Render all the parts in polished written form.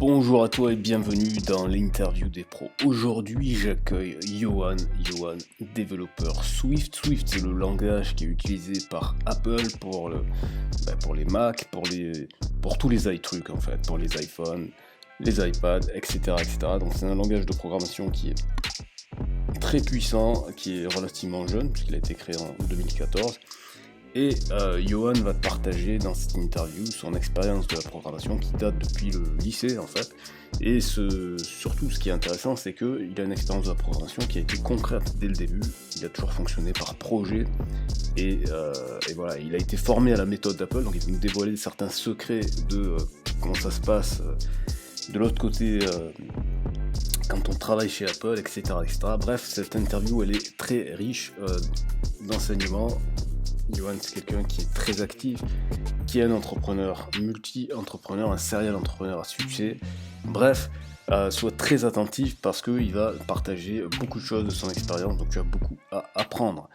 Bonjour à toi et bienvenue dans l'interview des pros. Aujourd'hui, j'accueille Johan, développeur Swift. Swift, c'est le langage qui est utilisé par Apple pour les Mac, pour tous les iTrucs en fait, pour les iPhones, les iPads, etc., etc. Donc c'est un langage de programmation qui est très puissant, qui est relativement jeune, puisqu'il a été créé en 2014. Et Johan va te partager dans cette interview son expérience de la programmation qui date depuis le lycée en fait. Et surtout ce qui est intéressant, c'est qu'il a une expérience de la programmation qui a été concrète dès le début. Il a toujours fonctionné par projet. Et voilà, il a été formé à la méthode d'Apple, donc il va nous dévoiler certains secrets de comment ça se passe de l'autre côté quand on travaille chez Apple, etc., etc. Bref, cette interview elle est très riche d'enseignements. Johan, c'est quelqu'un qui est très actif, qui est un entrepreneur, multi-entrepreneur, un serial entrepreneur à succès. Bref, sois très attentif parce qu'il va partager beaucoup de choses de son expérience, donc tu as beaucoup à apprendre.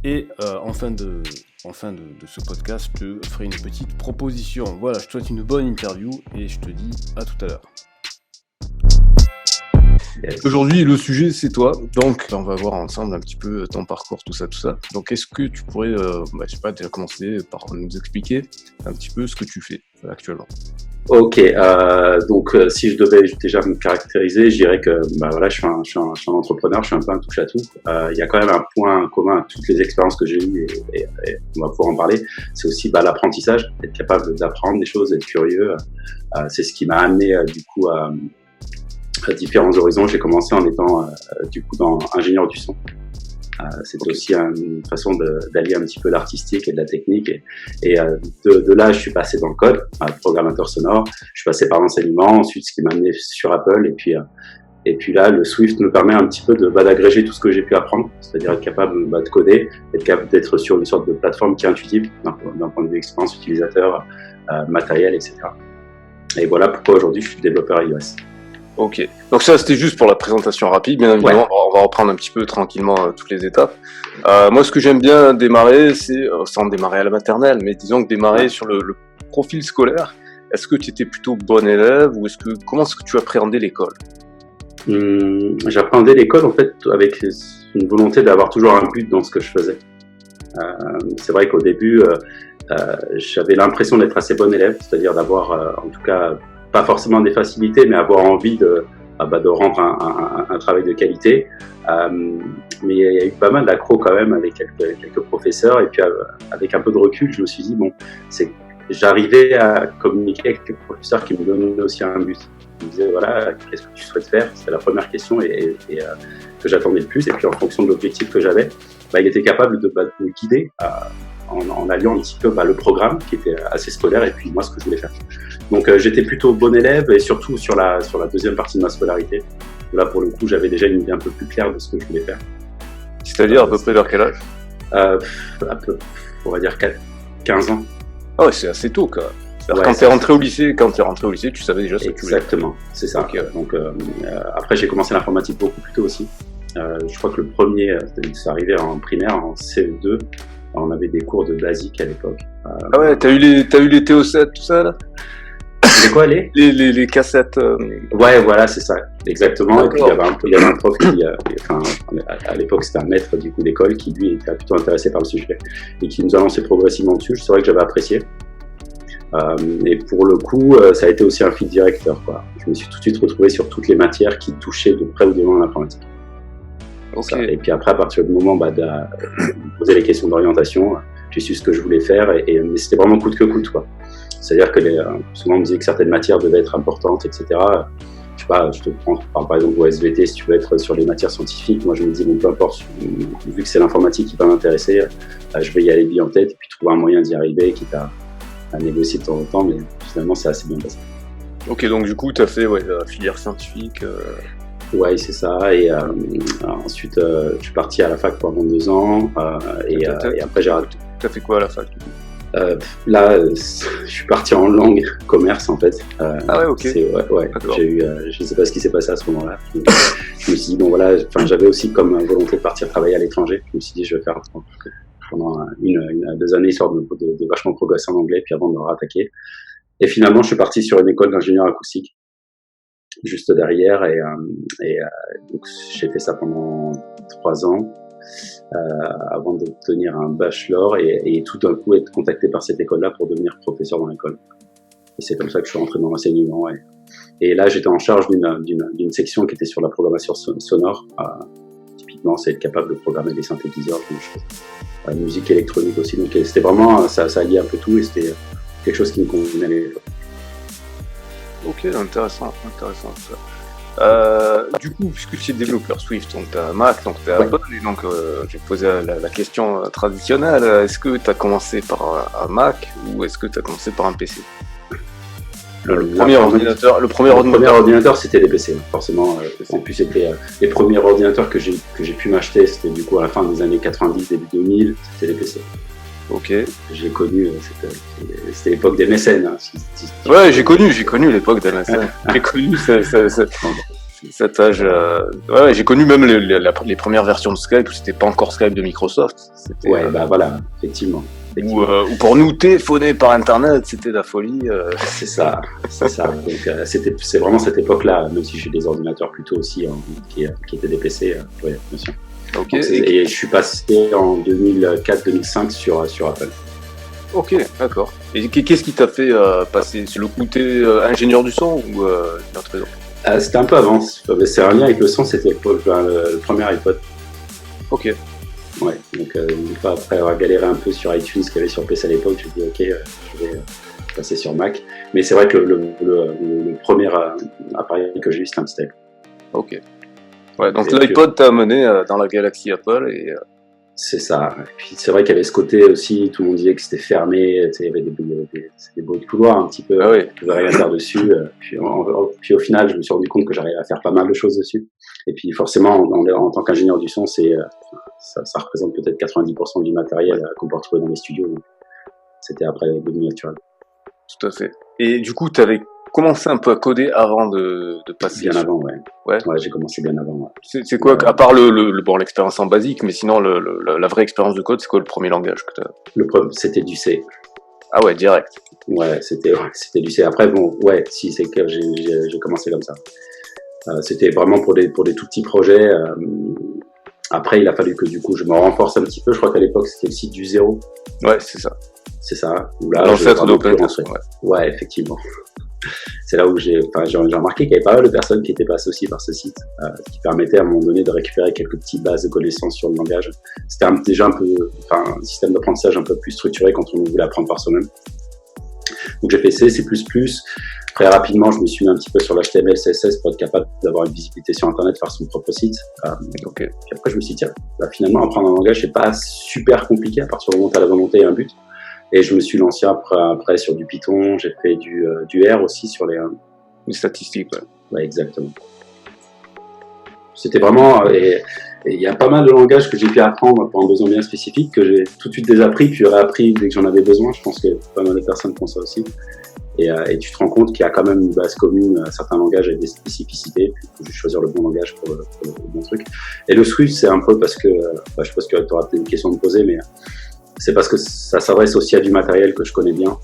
Et en fin de ce podcast, je te ferai une petite proposition. Voilà, je te souhaite une bonne interview et je te dis à tout à l'heure. Aujourd'hui, le sujet, c'est toi. Donc, on va voir ensemble un petit peu ton parcours, tout ça. Donc, est-ce que tu pourrais, déjà commencer par nous expliquer un petit peu ce que tu fais actuellement? Ok, si je devais déjà me caractériser, je dirais que je suis un entrepreneur, je suis un peu un touche-à-tout. Il y a quand même un point commun à toutes les expériences que j'ai eues et on va pouvoir en parler. C'est aussi l'apprentissage, être capable d'apprendre des choses, être curieux. C'est ce qui m'a amené à différents horizons. J'ai commencé en étant dans ingénieur du son. C'était aussi une façon d'allier un petit peu l'artistique et de la technique. Et de là, je suis passé dans le code, programmateur sonore. Je suis passé par l'enseignement, ensuite ce qui m'a amené sur Apple. Et puis là, le Swift me permet un petit peu d'agréger tout ce que j'ai pu apprendre, c'est-à-dire être capable de coder, être capable d'être sur une sorte de plateforme qui est intuitive d'un point de vue expérience utilisateur, matériel, etc. Et voilà pourquoi aujourd'hui je suis développeur iOS. Ok, donc ça c'était juste pour la présentation rapide, bien évidemment, on va reprendre un petit peu tranquillement toutes les étapes. Moi ce que j'aime bien démarrer, c'est, sans démarrer à la maternelle, mais disons que démarrer sur le profil scolaire. Est-ce que tu étais plutôt bon élève ou comment est-ce que tu appréhendais l'école? J'appréhendais l'école en fait avec une volonté d'avoir toujours un but dans ce que je faisais. C'est vrai qu'au début, j'avais l'impression d'être assez bon élève, c'est-à-dire d'avoir en tout cas pas forcément des facilités, mais avoir envie de rendre un travail de qualité. Mais il y a eu pas mal d'accros quand même avec quelques professeurs. Et puis avec un peu de recul, je me suis dit, j'arrivais à communiquer avec les professeurs qui me donnaient aussi un but. Ils me disaient, voilà, qu'est-ce que tu souhaites faire? C'était la première question et que j'attendais le plus. Et puis en fonction de l'objectif que j'avais, il était capable de me guider en alliant un petit peu le programme qui était assez scolaire et puis moi ce que je voulais faire. Donc j'étais plutôt bon élève et surtout sur la deuxième partie de ma scolarité. Là pour le coup j'avais déjà une idée un peu plus claire de ce que je voulais faire. C'est-à-dire à peu près vers quel âge? On va dire 15 ans. Ah ouais, c'est assez tôt quoi. Quand t'es rentré au lycée, tu savais déjà ce que tu voulais. Exactement, c'est ça. Okay. Donc après j'ai commencé l'informatique beaucoup plus tôt aussi. Je crois que le premier, c'est arrivé en primaire, en CE2. On avait des cours de basique à l'époque. Ah ouais, t'as eu les TO7, tout ça là? C'est quoi les cassettes Ouais, voilà, c'est ça, exactement. D'accord. Et puis il y avait un prof à l'époque c'était un maître du coup d'école qui lui était plutôt intéressé par le sujet et qui nous a lancé progressivement dessus. C'est vrai que j'avais apprécié. Et pour le coup, ça a été aussi un fil directeur, quoi. Je me suis tout de suite retrouvé sur toutes les matières qui touchaient de près ou de loin l'informatique. Okay. Et puis après, à partir du moment de poser les questions d'orientation, j'ai su ce que je voulais faire, mais c'était vraiment coûte que coûte, quoi. C'est-à-dire que souvent on me disait que certaines matières devaient être importantes, etc. Je sais pas, je te prends par exemple au SVT, si tu veux être sur les matières scientifiques, moi je me dis peu importe, vu que c'est l'informatique qui va m'intéresser, je vais y aller bien en tête et puis trouver un moyen d'y arriver, quitte à négocier de temps en temps, mais finalement c'est assez bien passé. Ok, donc du coup tu as fait la filière scientifique. Ouais, c'est ça. Et ensuite, je suis parti à la fac pendant 2 ans. Et après, j'ai arrêté. Tu as fait quoi à la fac du coup? Là, je suis parti en langue commerce en fait. Ah ouais, ok. J'ai eu, je sais pas ce qui s'est passé à ce moment-là. Je me suis dit j'avais aussi comme volonté de partir travailler à l'étranger. Je me suis dit je vais faire pendant 1 à 2 années histoire de vachement progresser en anglais puis avant de me rattaquer. Et finalement, je suis parti sur une école d'ingénieur acoustique. juste derrière donc j'ai fait ça pendant 3 ans avant d'obtenir un bachelor et tout d'un coup être contacté par cette école-là pour devenir professeur dans l'école. Et c'est comme ça que je suis rentré dans l'enseignement. Et là, j'étais en charge d'une section qui était sur la programmation sonore. Typiquement, c'est être capable de programmer des synthétiseurs, la musique électronique aussi. Donc c'était vraiment, ça alliait un peu tout et c'était quelque chose qui me convenait. Ok, intéressant. Du coup, puisque tu es développeur Swift, donc tu as Mac, donc tu as Apple, et donc j'ai posé la question traditionnelle, est-ce que tu as commencé par un Mac ou est-ce que tu as commencé par un PC? Le premier ordinateur, c'était les PC, forcément. En plus, c'était les premiers ordinateurs que j'ai pu m'acheter, c'était du coup à la fin des années 90, début 2000, c'était les PC. Ok. J'ai connu, c'était l'époque des mécènes. Hein, ouais, j'ai connu l'époque des mécènes. J'ai connu cet âge. Ouais, j'ai connu même les premières versions de Skype où c'était pas encore Skype de Microsoft. Ouais, bah voilà, effectivement. Ou pour nous téléphoner par internet, c'était la folie. C'est ça. Donc c'est vraiment cette époque-là, même si j'ai des ordinateurs plutôt aussi qui étaient des PC. Ouais, bien sûr. Ok. Donc, et je suis passé en 2004-2005 sur Apple. Ok, d'accord. Et qu'est-ce qui t'a fait passer? C'est le côté ingénieur du son ou une autre raison? C'était un peu avant. C'est un lien avec le son. C'était le premier iPod. Ok. Ouais, donc une fois après avoir galéré un peu sur iTunes qu'il y avait sur PC à l'époque, j'ai dit ok, je vais passer sur Mac. Mais c'est vrai que le premier appareil que j'ai eu, c'était un Style. Ok. Ouais, donc l'iPod t'a amené dans la galaxie Apple et... C'est ça. Et puis c'est vrai qu'il y avait ce côté aussi, tout le monde disait que c'était fermé, il y avait des beaux couloirs un petit peu, ah oui. Je pouvais rien faire dessus. Puis au final, je me suis rendu compte que j'arrivais à faire pas mal de choses dessus. Et puis forcément, en tant qu'ingénieur du son, ça représente peut-être 90% du matériel qu'on peut retrouver dans les studios. Donc c'était après devenu naturel. Tout à fait. Et du coup, tu avais commencé un peu à coder avant de passer. Bien avant, ouais. Ouais, j'ai commencé bien avant. Ouais. C'est quoi, à part l'expérience en basique, mais sinon la vraie expérience de code, c'est quoi le premier langage que tu as? C'était du C. Ah ouais, direct. Ouais, c'était du C. Après, bon, ouais, si c'est que j'ai commencé comme ça. C'était vraiment pour des tout petits projets. Après, il a fallu que du coup je me renforce un petit peu. Je crois qu'à l'époque c'était le site du Zéro. Ouais, c'est ça. C'est ça. L'ancêtre d'OpenText. Ouais, effectivement. C'est là où j'ai remarqué qu'il y avait pas mal de personnes qui étaient pas associées par ce site, qui permettait à un moment donné de récupérer quelques petites bases de connaissances sur le langage. C'était déjà un système d'apprentissage un peu plus structuré quand on voulait apprendre par soi-même. Donc j'ai fait C++. Très rapidement, je me suis mis un petit peu sur l'HTML, CSS pour être capable d'avoir une visibilité sur Internet, faire son propre site. Okay. Puis après, je me suis dit, tiens, finalement, apprendre un langage, c'est pas super compliqué à partir du moment où tu as la volonté et un but. Et je me suis lancé après sur du Python, j'ai fait du R aussi sur les statistiques. Ouais, exactement. C'était vraiment... Et il y a pas mal de langages que j'ai pu apprendre pour un besoin bien spécifique, que j'ai tout de suite désappris, puis réappris dès que j'en avais besoin. Je pense que pas mal de personnes font ça aussi. Et tu te rends compte qu'il y a quand même une base commune, certains langages avec des spécificités, puis il faut juste choisir le bon langage pour le bon truc. Et le Swift, c'est un peu parce que, je pense que tu auras peut-être une question à me poser, mais c'est parce que ça s'adresse aussi à du matériel que je connais bien.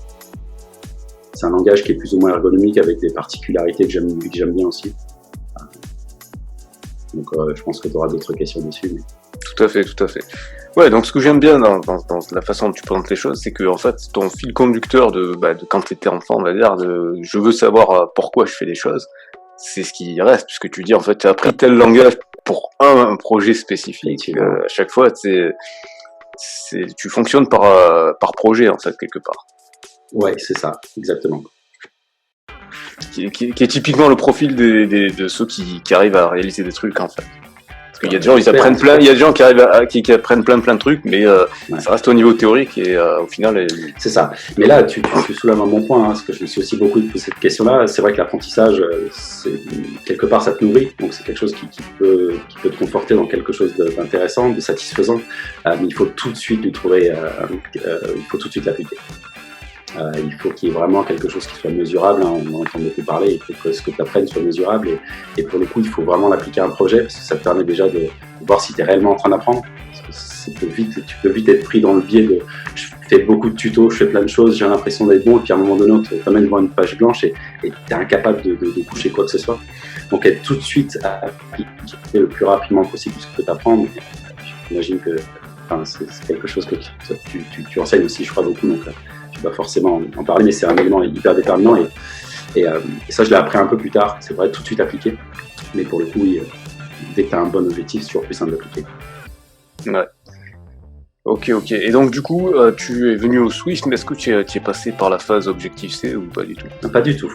C'est un langage qui est plus ou moins ergonomique avec des particularités que j'aime bien aussi. Donc je pense que tu auras d'autres questions dessus. Mais... Tout à fait. Ouais, donc ce que j'aime bien dans la façon dont tu présentes les choses, c'est que en fait ton fil conducteur de quand tu étais enfant, on va dire, je veux savoir pourquoi je fais les choses, c'est ce qui reste, puisque tu dis en fait tu as appris tel langage pour un projet spécifique. À chaque fois, tu fonctionnes par projet en fait quelque part. Ouais, c'est ça, exactement. Qui est typiquement le profil de ceux qui arrivent à réaliser des trucs en fait. Parce qu'il y a des gens, ils apprennent il y a des gens qui arrivent qui apprennent plein de trucs, mais ça reste au niveau théorique et au final. C'est ça. Mais là, tu soulèves un bon point, parce que je me suis aussi beaucoup posé cette question-là. C'est vrai que l'apprentissage, quelque part, ça te nourrit, donc c'est quelque chose qui peut te conforter dans quelque chose d'intéressant, de satisfaisant. Mais il faut tout de suite lui trouver, il faut tout de suite l'appliquer. Il faut qu'il y ait vraiment quelque chose qui soit mesurable, hein, on en entend beaucoup parler, il faut que ce que tu apprennes soit mesurable et pour le coup il faut vraiment l'appliquer à un projet parce que ça te permet déjà de voir si tu es réellement en train d'apprendre. Parce que tu peux vite être pris dans le biais de fais beaucoup de tutos, je fais plein de choses, j'ai l'impression d'être bon, et puis à un moment donné, on te t'amène devant une page blanche et t'es incapable de coucher quoi que ce soit. Donc être tout de suite à appliquer le plus rapidement possible ce que tu apprends. J'imagine que c'est quelque chose que tu enseignes aussi, je crois, beaucoup, donc tu vas forcément en parler, mais c'est un élément hyper déterminant et ça, je l'ai appris un peu plus tard, c'est vrai, tout de suite appliqué, mais pour le coup, dès que tu as un bon objectif, c'est toujours plus simple d'appliquer. Ouais. Ok. Et donc, du coup, tu es venu au Swift, mais est-ce que tu es passé par la phase Objective-C ou pas du tout? Non, pas du tout.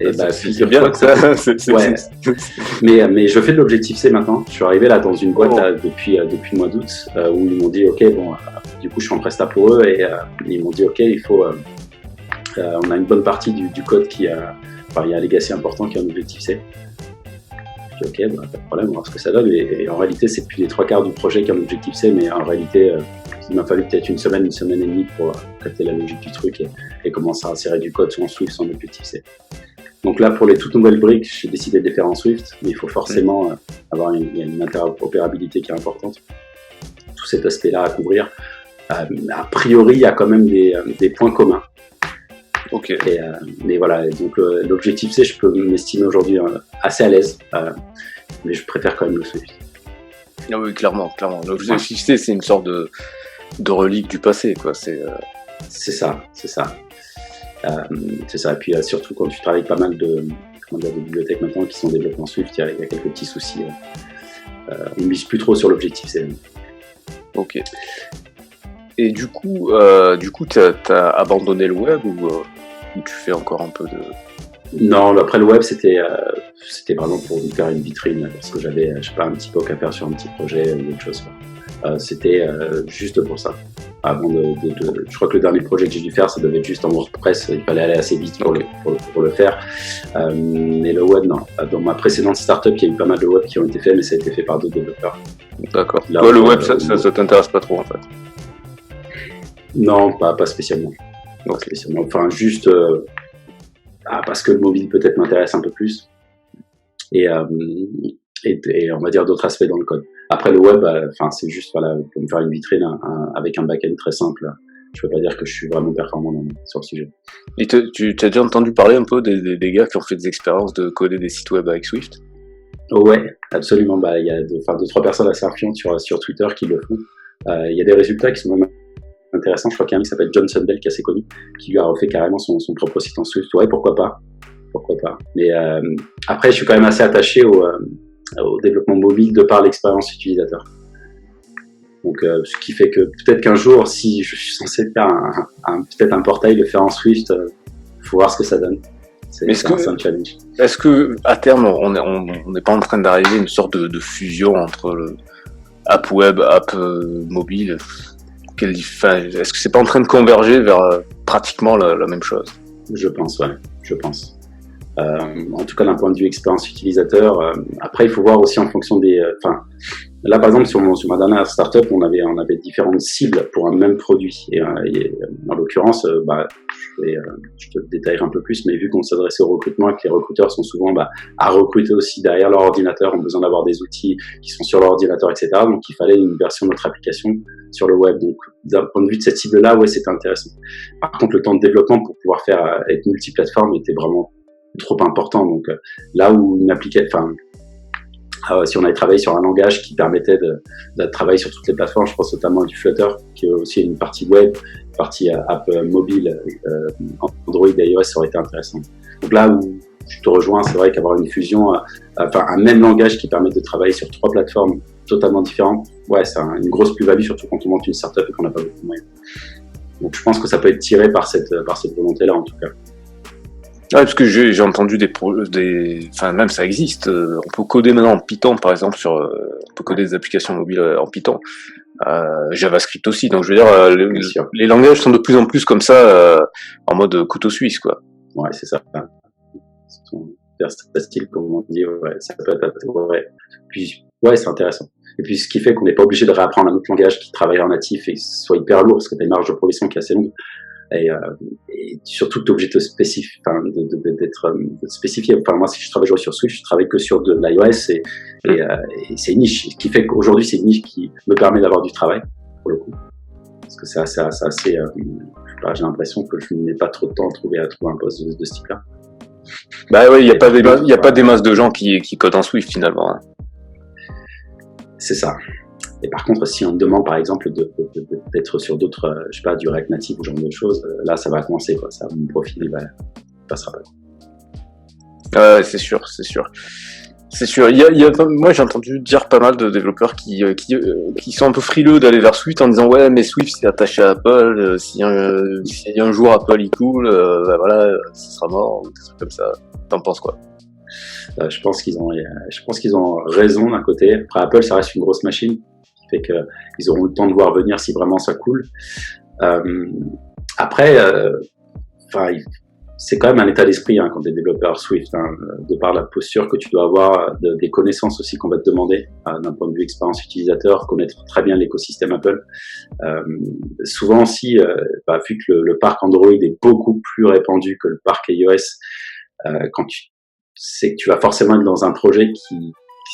Et c'est bien que ça. Ouais. Mais je fais de l'Objective-C maintenant. Je suis arrivé là dans une boîte là, depuis le mois d'août où ils m'ont dit ok, du coup je suis en presta pour eux et ils m'ont dit ok, il faut on a une bonne partie du code il y a un legacy important qui est en Objective-C. Je dis ok, pas de problème, on va voir ce que ça donne. Et en réalité, c'est plus les 3/4 du projet qui est en Objective-C, mais en réalité, il m'a fallu peut-être une semaine et demie pour capter la logique du truc et commencer à insérer du code soit en Swift, soit en Objective-C. Donc là, pour les toutes nouvelles briques, j'ai décidé de les faire en Swift, mais il faut forcément avoir une interopérabilité qui est importante. Tout cet aspect-là à couvrir. A priori, il y a quand même des points communs. Ok. Mais voilà, donc l'Objective-C, je peux m'estimer aujourd'hui assez à l'aise, mais je préfère quand même le Swift. Ah oui, clairement. L'Objective-C, c'est une sorte de relique du passé, quoi. C'est ça. C'est ça. Et puis surtout quand tu travailles pas mal de bibliothèques maintenant qui sont développées en Swift, il y a quelques petits soucis. On ne mise plus trop sur l'Objective-C. Ok. Et du coup, t'as abandonné le web ou tu fais encore un peu de... Non, après le web, c'était vraiment pour me faire une vitrine, parce que j'avais, un petit POC à faire sur un petit projet ou autre chose. C'était juste pour ça. Avant je crois que le dernier projet que j'ai dû faire, ça devait être juste en WordPress, il fallait aller assez vite pour le faire. Mais le web, non. Dans ma précédente startup, il y a eu pas mal de web qui ont été faits, mais ça a été fait par d'autres développeurs. D'accord. Toi, le web, ça t'intéresse pas trop, en fait? Non, pas spécialement. Pas spécialement. Enfin, juste parce que le mobile peut-être m'intéresse un peu plus. Et on va dire d'autres aspects dans le code. Après le web, c'est juste pour me faire une vitrine avec un back-end très simple. Je peux pas dire que je suis vraiment performant sur le sujet. Et tu as déjà entendu parler un peu des gars qui ont fait des expériences de coder des sites web avec Swift? Ouais, absolument. Il y a 2-3 personnes assez influentes sur Twitter qui le font. Il y a des résultats qui sont vraiment intéressants. Je crois qu'il y a un qui s'appelle John Sundell qui est assez connu, qui lui a refait carrément son propre site en Swift. Ouais, pourquoi pas. Mais après, je suis quand même assez attaché au développement mobile de par l'expérience utilisateur. Donc, ce qui fait que peut-être qu'un jour, si je suis censé faire peut-être un portail, le faire en Swift, faut voir ce que ça donne. C'est un challenge. Est-ce que à terme, on n'est pas en train d'arriver à une sorte de fusion entre le app web, app mobile? Est-ce que c'est pas en train de converger vers pratiquement la même chose? Je pense. En tout cas, d'un point de vue expérience utilisateur. Après, il faut voir aussi en fonction des. Là, par exemple, sur ma dernière startup, on avait différentes cibles pour un même produit. Et en l'occurrence, je te détaillerai un peu plus, mais vu qu'on s'adressait au recrutement et que les recruteurs sont souvent à recruter aussi derrière leur ordinateur, ont besoin d'avoir des outils qui sont sur leur ordinateur, etc. Donc, il fallait une version de notre application sur le web. Donc, d'un point de vue de cette cible-là, ouais, c'était intéressant. Par contre, le temps de développement pour pouvoir être multiplateforme était vraiment trop important. Donc, là où une application, si on avait travaillé sur un langage qui permettait de travailler sur toutes les plateformes, je pense notamment à du Flutter, qui est aussi une partie web, une partie app mobile, Android et iOS, ça aurait été intéressant. Donc là où je te rejoins, c'est vrai qu'avoir une fusion, un même langage qui permet de travailler sur 3 plateformes totalement différentes, ouais, c'est une grosse plus-value, surtout quand on monte une startup et qu'on n'a pas beaucoup de moyens. Donc je pense que ça peut être tiré par cette volonté-là, en tout cas. Ouais, parce que j'ai entendu même ça existe. On peut coder maintenant en Python, par exemple, on peut coder des applications mobiles en Python. JavaScript aussi. Donc, je veux dire, les langages sont de plus en plus comme ça, en mode couteau suisse, quoi. Ouais, c'est ça. Style, comme on dit, ouais, ça peut être, ouais. Puis, ouais, c'est intéressant. Et puis, ce qui fait qu'on n'est pas obligé de réapprendre un autre langage qui travaille en natif et soit hyper lourd, parce que tu as une marge de progression qui est assez longue. Et surtout que tu es obligé de d'être spécifié. Enfin, moi, si je travaille sur Swift, je travaille que sur de l'iOS et c'est une niche. Ce qui fait qu'aujourd'hui, c'est une niche qui me permet d'avoir du travail, pour le coup. parce que c'est assez j'ai l'impression que je n'ai pas trop de temps à trouver un poste de ce type-là. Bah oui, il y a pas des masses de gens qui codent en Swift finalement. Hein. C'est ça. Et par contre, si on me demande par exemple d'être sur d'autres, je sais pas, du React Native ou genre d'autres choses, là ça va commencer quoi. Ça, mon profil il passera pas. C'est sûr. Moi j'ai entendu dire pas mal de développeurs qui sont un peu frileux d'aller vers Swift en disant ouais mais Swift c'est attaché à Apple, si un jour Apple il coule, bah voilà, ce sera mort ou des trucs comme ça. T'en penses quoi? Je pense qu'ils ont raison d'un côté. Après Apple ça reste une grosse machine. Fait que ils auront le temps de voir venir si vraiment ça coule. Après, c'est quand même un état d'esprit quand t'es développeur Swift, de par la posture que tu dois avoir, des connaissances aussi qu'on va te demander d'un point de vue expérience utilisateur, connaître très bien l'écosystème Apple. Souvent aussi, vu que le parc Android est beaucoup plus répandu que le parc iOS, quand tu sais que tu vas forcément être dans un projet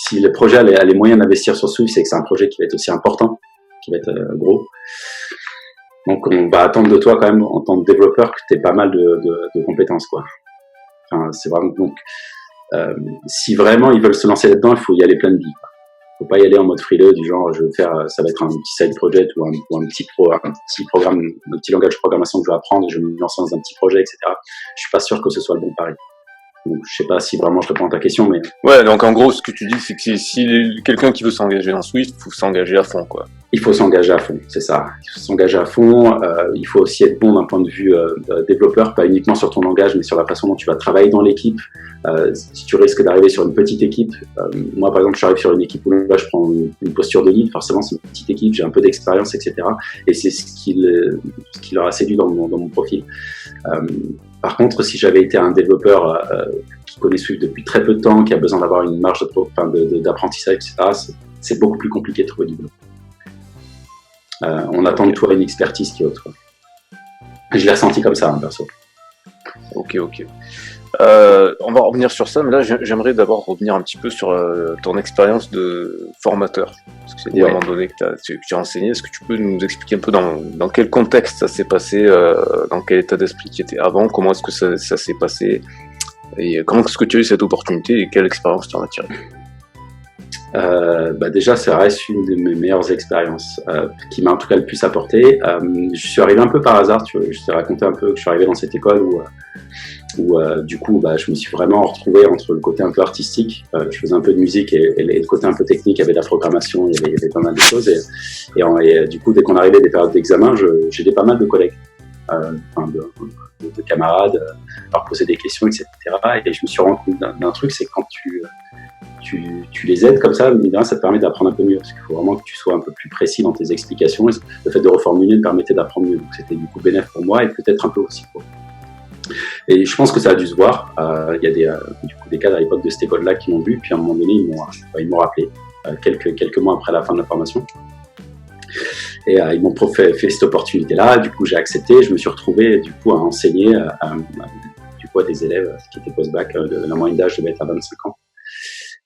si le projet a les moyens d'investir sur Swift, c'est que c'est un projet qui va être aussi important, qui va être gros. Donc on va attendre de toi quand même en tant que développeur que tu aies pas mal de compétences quoi. Enfin, c'est vraiment donc si vraiment ils veulent se lancer là-dedans, il faut y aller plein de billes. Faut pas y aller en mode frileux du genre je vais faire ça va être un petit side project ou un petit programme, un petit langage de programmation que je vais apprendre et je vais me lancer dans un petit projet, etc. Je suis pas sûr que ce soit le bon pari. Donc, je sais pas si vraiment je réponds à ta question, mais... Ouais, donc en gros, ce que tu dis, c'est que si quelqu'un qui veut s'engager dans Swift, il faut s'engager à fond, quoi. Il faut s'engager à fond, c'est ça. Il faut s'engager à fond. Il faut aussi être bon d'un point de vue développeur, pas uniquement sur ton langage, mais sur la façon dont tu vas travailler dans l'équipe. Si tu risques d'arriver sur une petite équipe, moi, par exemple, je arrive sur une équipe où là, je prends une posture de lead. Forcément, c'est une petite équipe, j'ai un peu d'expérience, etc. Et c'est ce qui leur a séduit dans mon profil. Par contre, si j'avais été un développeur qui connaît Swift depuis très peu de temps, qui a besoin d'avoir une marge d'apprentissage, etc., c'est beaucoup plus compliqué de trouver du boulot. On attend de toi une expertise qui est autre. Je l'ai ressenti comme ça, perso. Ok. On va revenir sur ça, mais là j'aimerais d'abord revenir un petit peu sur ton expérience de formateur. Parce que c'est dit à un moment donné que tu as enseigné. Est-ce que tu peux nous expliquer un peu dans quel contexte ça s'est passé, dans quel état d'esprit tu étais avant, comment est-ce que ça s'est passé, et comment est-ce que tu as eu cette opportunité et quelle expérience tu en as tiré? Déjà, ça reste une de mes meilleures expériences, qui m'a en tout cas le plus apporté. Je suis arrivé un peu par hasard, je t'ai raconté un peu que je suis arrivé dans cette école où du coup, je me suis vraiment retrouvé entre le côté un peu artistique, je faisais un peu de musique et le côté un peu technique, il y avait de la programmation, il y avait pas mal de choses et du coup, dès qu'on arrivait des périodes d'examen, j'aidais pas mal de collègues, de camarades, leur poser des questions, etc. Et je me suis rendu compte d'un truc, c'est quand tu les aides comme ça, mais ça te permet d'apprendre un peu mieux, parce qu'il faut vraiment que tu sois un peu plus précis dans tes explications, et le fait de reformuler me permettait d'apprendre mieux, donc c'était du coup bénéfique pour moi, et peut-être un peu aussi pour eux. Et je pense que ça a dû se voir, il y a des cadres à l'époque de cette école-là qui l'ont vu, puis à un moment donné, ils m'ont rappelé, quelques mois après la fin de la formation, et ils m'ont fait cette opportunité-là, du coup j'ai accepté, je me suis retrouvé du coup à enseigner à des élèves qui étaient post-bac, la moyenne d'âge devait être à 25 ans.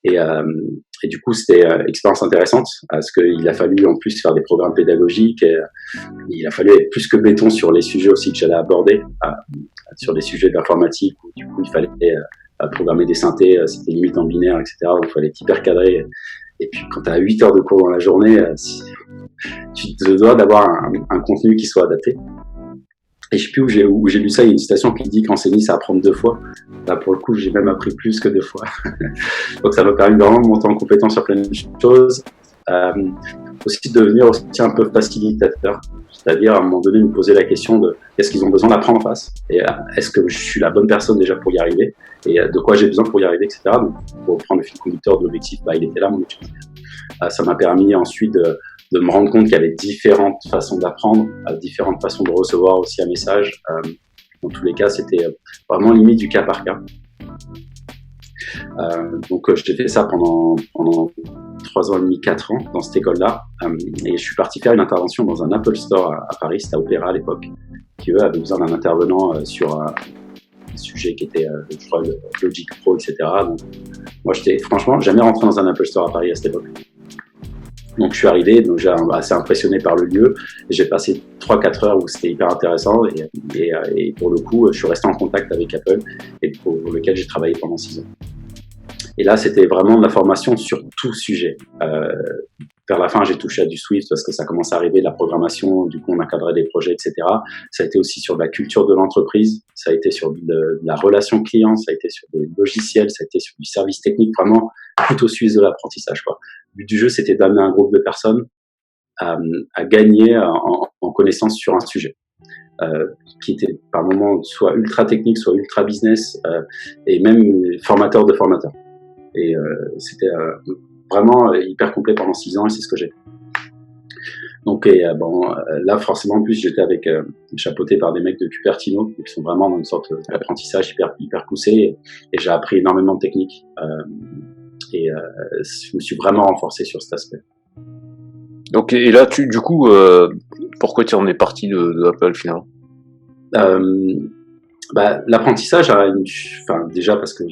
Et du coup, c'était une expérience intéressante parce qu'il a fallu en plus faire des programmes pédagogiques. Et, il a fallu être plus que béton sur les sujets aussi que j'allais aborder, sur des sujets d'informatique où du coup il fallait programmer des synthés, c'était limite en binaire, etc. Où il fallait être hyper cadré. Et puis quand tu as 8 heures de cours dans la journée, tu te dois d'avoir un contenu qui soit adapté. Et je sais plus où j'ai lu ça, il y a une citation qui dit qu'enseigner, c'est apprendre 2 fois. Là, pour le coup, j'ai même appris plus que 2 fois. Donc, ça m'a permis vraiment de monter en compétence sur plein de choses. Aussi de devenir aussi un peu facilitateur. C'est-à-dire, à un moment donné, me poser la question de qu'est-ce qu'ils ont besoin d'apprendre en face, et est-ce que je suis la bonne personne déjà pour y arriver, et de quoi j'ai besoin pour y arriver, etc. Donc, pour prendre le fil conducteur de l'objectif, il était là, mon objectif. Ça m'a permis ensuite de me rendre compte qu'il y avait différentes façons d'apprendre, différentes façons de recevoir aussi un message. Dans tous les cas, c'était vraiment limite du cas par cas. Donc j'ai fait ça pendant 3 ans et demi, 4 ans dans cette école-là, et je suis parti faire une intervention dans un Apple Store à Paris, c'était à Opéra à l'époque, qui eux avaient besoin d'un intervenant sur un sujet qui était, je crois, le Logic Pro, etc. Donc moi, j'étais franchement jamais rentré dans un Apple Store à Paris à cette époque. Donc je suis arrivé, donc j'ai assez impressionné par le lieu. J'ai passé 3-4 heures où c'était hyper intéressant et pour le coup, je suis resté en contact avec Apple et pour lequel j'ai travaillé pendant 6 ans. Et là, c'était vraiment de la formation sur tout sujet. Vers la fin, j'ai touché à du Swift parce que ça commence à arriver, de la programmation, du coup on encadrait des projets, etc. Ça a été aussi sur de la culture de l'entreprise, ça a été sur de la relation client, ça a été sur des logiciels, ça a été sur du service technique, vraiment tout au suisse de l'apprentissage, quoi. Le but du jeu, c'était d'amener un groupe de personnes à gagner en connaissance sur un sujet. Qui était par moments soit ultra technique, soit ultra business, et même formateur de formateurs. Et c'était vraiment hyper complet pendant 6 ans et c'est ce que j'ai fait. Donc là forcément en plus j'étais chapeauté par des mecs de Cupertino qui sont vraiment dans une sorte d'apprentissage hyper poussé et j'ai appris énormément de techniques et je me suis vraiment renforcé sur cet aspect. Donc et là du coup pourquoi tu en es parti de Apple finalement? L'apprentissage, déjà parce que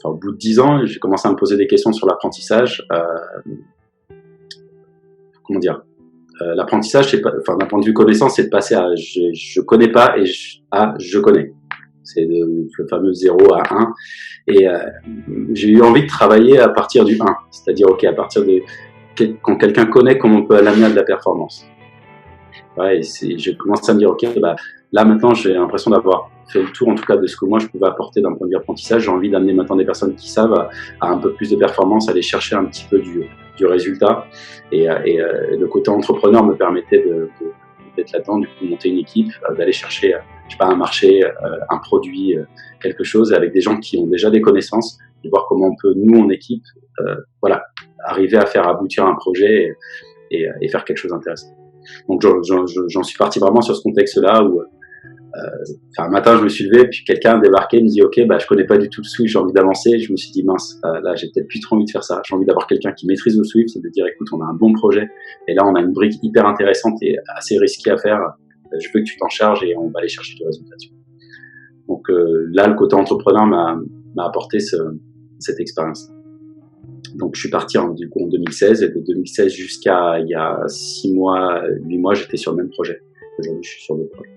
au bout de 10 ans, j'ai commencé à me poser des questions sur l'apprentissage. L'apprentissage, d'un point de vue connaissance, c'est de passer à je connais pas et à je connais. C'est le fameux 0 à 1. Et j'ai eu envie de travailler à partir du 1. C'est-à-dire, à partir de quand quelqu'un connaît, comment on peut l'amener à de la performance. Ouais, et j'ai commencé à me dire, là maintenant, j'ai l'impression d'avoir fait le tour, en tout cas, de ce que moi je pouvais apporter d'un point de vue apprentissage. J'ai envie d'amener maintenant des personnes qui savent à un peu plus de performance, aller chercher un petit peu du résultat. Et le côté entrepreneur me permettait d'être là-dedans, du coup, monter une équipe, d'aller chercher, un marché, un produit, quelque chose, avec des gens qui ont déjà des connaissances, de voir comment on peut, nous, en équipe, arriver à faire aboutir un projet et faire quelque chose d'intéressant. Donc j'en suis parti vraiment sur ce contexte-là où un matin je me suis levé puis quelqu'un a débarqué, me dit je connais pas du tout le Swift, j'ai envie d'avancer. Je me suis dit mince, là j'ai peut-être plus trop envie de faire ça, j'ai envie d'avoir quelqu'un qui maîtrise le Swift et de dire écoute on a un bon projet et là on a une brique hyper intéressante et assez risquée à faire, je veux que tu t'en charges et on va aller chercher du résultat dessus. Donc là le côté entrepreneur m'a apporté cette expérience. Donc je suis parti en 2016 et de 2016 jusqu'à il y a 6 mois, 8 mois, j'étais sur le même projet. Aujourd'hui, je suis sur le projet.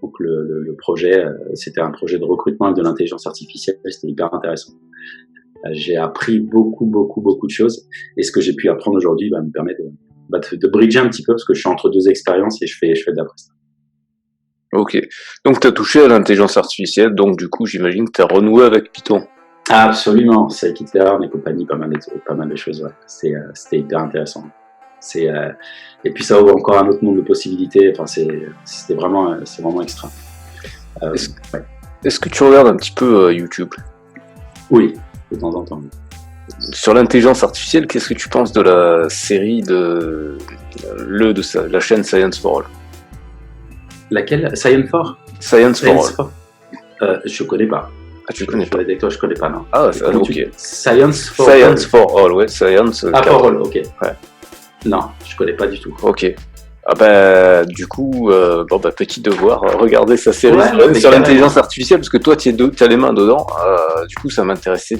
Donc le projet, c'était un projet de recrutement avec de l'intelligence artificielle, c'était hyper intéressant. J'ai appris beaucoup de choses et ce que j'ai pu apprendre aujourd'hui me permet de bridger un petit peu parce que je suis entre 2 expériences et je fais de la prestation. Ok, donc tu as touché à l'intelligence artificielle, donc du coup j'imagine que tu as renoué avec Python. Absolument, c'est Scikit-learn et compagnie, pas mal de choses. Ouais. C'était hyper intéressant. Et puis ça ouvre encore un autre monde de possibilités. Enfin, c'est vraiment extra. Est-ce que tu regardes un petit peu YouTube? Oui, de temps en temps. Sur l'intelligence artificielle, qu'est-ce que tu penses de la série de la chaîne Science for All? Laquelle? Science for All. Je connais pas. Ah, tu connais pas? Avec toi, je connais pas, non. Ah, ok. Science for All, ouais, Science. For All, ok. Ouais. Non, je connais pas du tout. Ok. Du coup, petit devoir, regarder sa série sur l'intelligence artificielle, parce que toi, tu as les mains dedans. Du coup, ça m'intéressait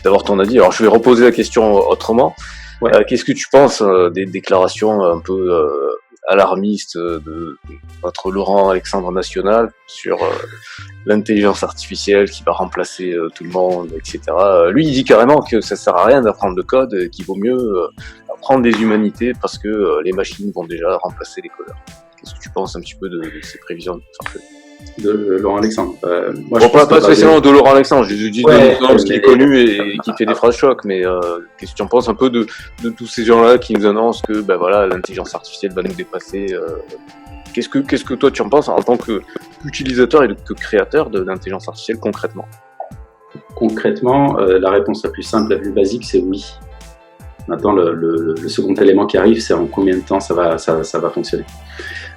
d'avoir ton avis. Alors, je vais reposer la question autrement. Ouais. Qu'est-ce que tu penses des déclarations un peu alarmiste de notre Laurent Alexandre National sur l'intelligence artificielle qui va remplacer tout le monde, etc. Lui, il dit carrément que ça sert à rien d'apprendre le code, qu'il vaut mieux apprendre des humanités parce que les machines vont déjà remplacer les codeurs. Qu'est-ce que tu penses un petit peu de ces prévisions de Laurent Alexandre? Moi, pas spécialement de Laurent Alexandre, je dis parce qu'il est connu et qui fait des phrases chocs, mais qu'est-ce que tu en penses un peu de tous ces gens-là qui nous annoncent que l'intelligence artificielle va nous dépasser? Qu'est-ce que toi tu en penses en tant qu'utilisateur et que créateur de l'intelligence artificielle concrètement? Concrètement, la réponse la plus simple, la plus basique, c'est oui. Maintenant, le second élément qui arrive, c'est en combien de temps ça va fonctionner.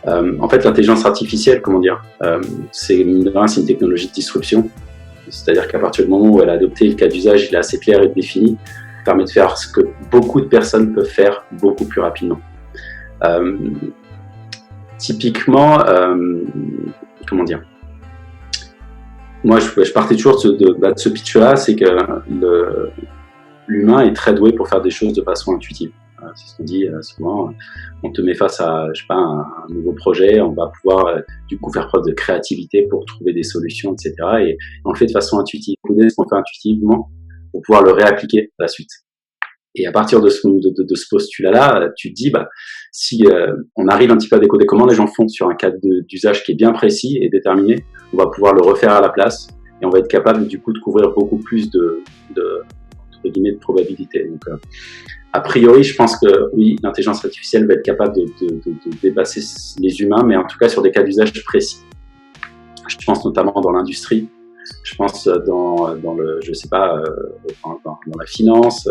En fait, l'intelligence artificielle, c'est une technologie de disruption. C'est-à-dire qu'à partir du moment où elle a adopté le cas d'usage, il est assez clair et défini, permet de faire ce que beaucoup de personnes peuvent faire beaucoup plus rapidement. Typiquement, moi, je partais toujours de ce pitch-là, c'est que l'humain est très doué pour faire des choses de façon intuitive. C'est ce qu'on dit souvent. On te met face à, je sais pas, un nouveau projet, on va pouvoir du coup faire preuve de créativité pour trouver des solutions, etc. Et on le fait de façon intuitive. Ce qu'on fait intuitivement pour pouvoir le réappliquer à la suite. Et à partir de ce postulat-là, tu te dis, bah, si on arrive un petit peu à décoder comment les gens font sur un cas d'usage qui est bien précis et déterminé, on va pouvoir le refaire à la place et on va être capable du coup de couvrir beaucoup plus de probabilités. Donc, a priori, je pense que oui, l'intelligence artificielle va être capable de dépasser les humains, mais en tout cas sur des cas d'usage précis. Je pense notamment dans l'industrie. Je pense dans le, je sais pas, dans la finance.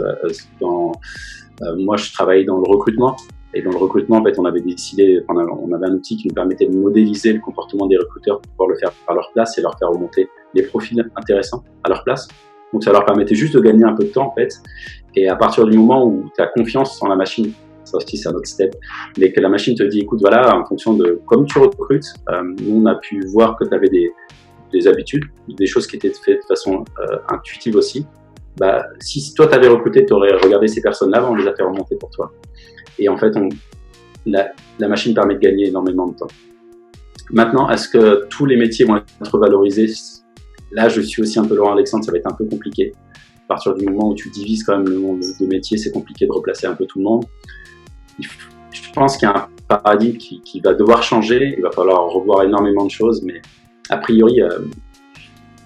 Moi, je travaille dans le recrutement. Et dans le recrutement, en fait, on avait décidé, on avait un outil qui nous permettait de modéliser le comportement des recruteurs pour pouvoir le faire à leur place et leur faire remonter des profils intéressants à leur place. Donc, ça leur permettait juste de gagner un peu de temps, en fait. Et à partir du moment où tu as confiance en la machine, ça aussi, c'est un autre step, mais que la machine te dit, écoute, voilà, en fonction de comme tu recrutes, nous, on a pu voir que tu avais des habitudes, des choses qui étaient faites de façon intuitive aussi. Bah, si toi, tu avais recruté, tu aurais regardé ces personnes-là, on les a fait remonter pour toi. Et en fait, la machine permet de gagner énormément de temps. Maintenant, est-ce que tous les métiers vont être valorisés? Là, je suis aussi un peu Laurent Alexandre, ça va être un peu compliqué. À partir du moment où tu divises quand même le nombre de métiers, c'est compliqué de replacer un peu tout le monde. Je pense qu'il y a un paradigme qui va devoir changer. Il va falloir revoir énormément de choses, mais a priori,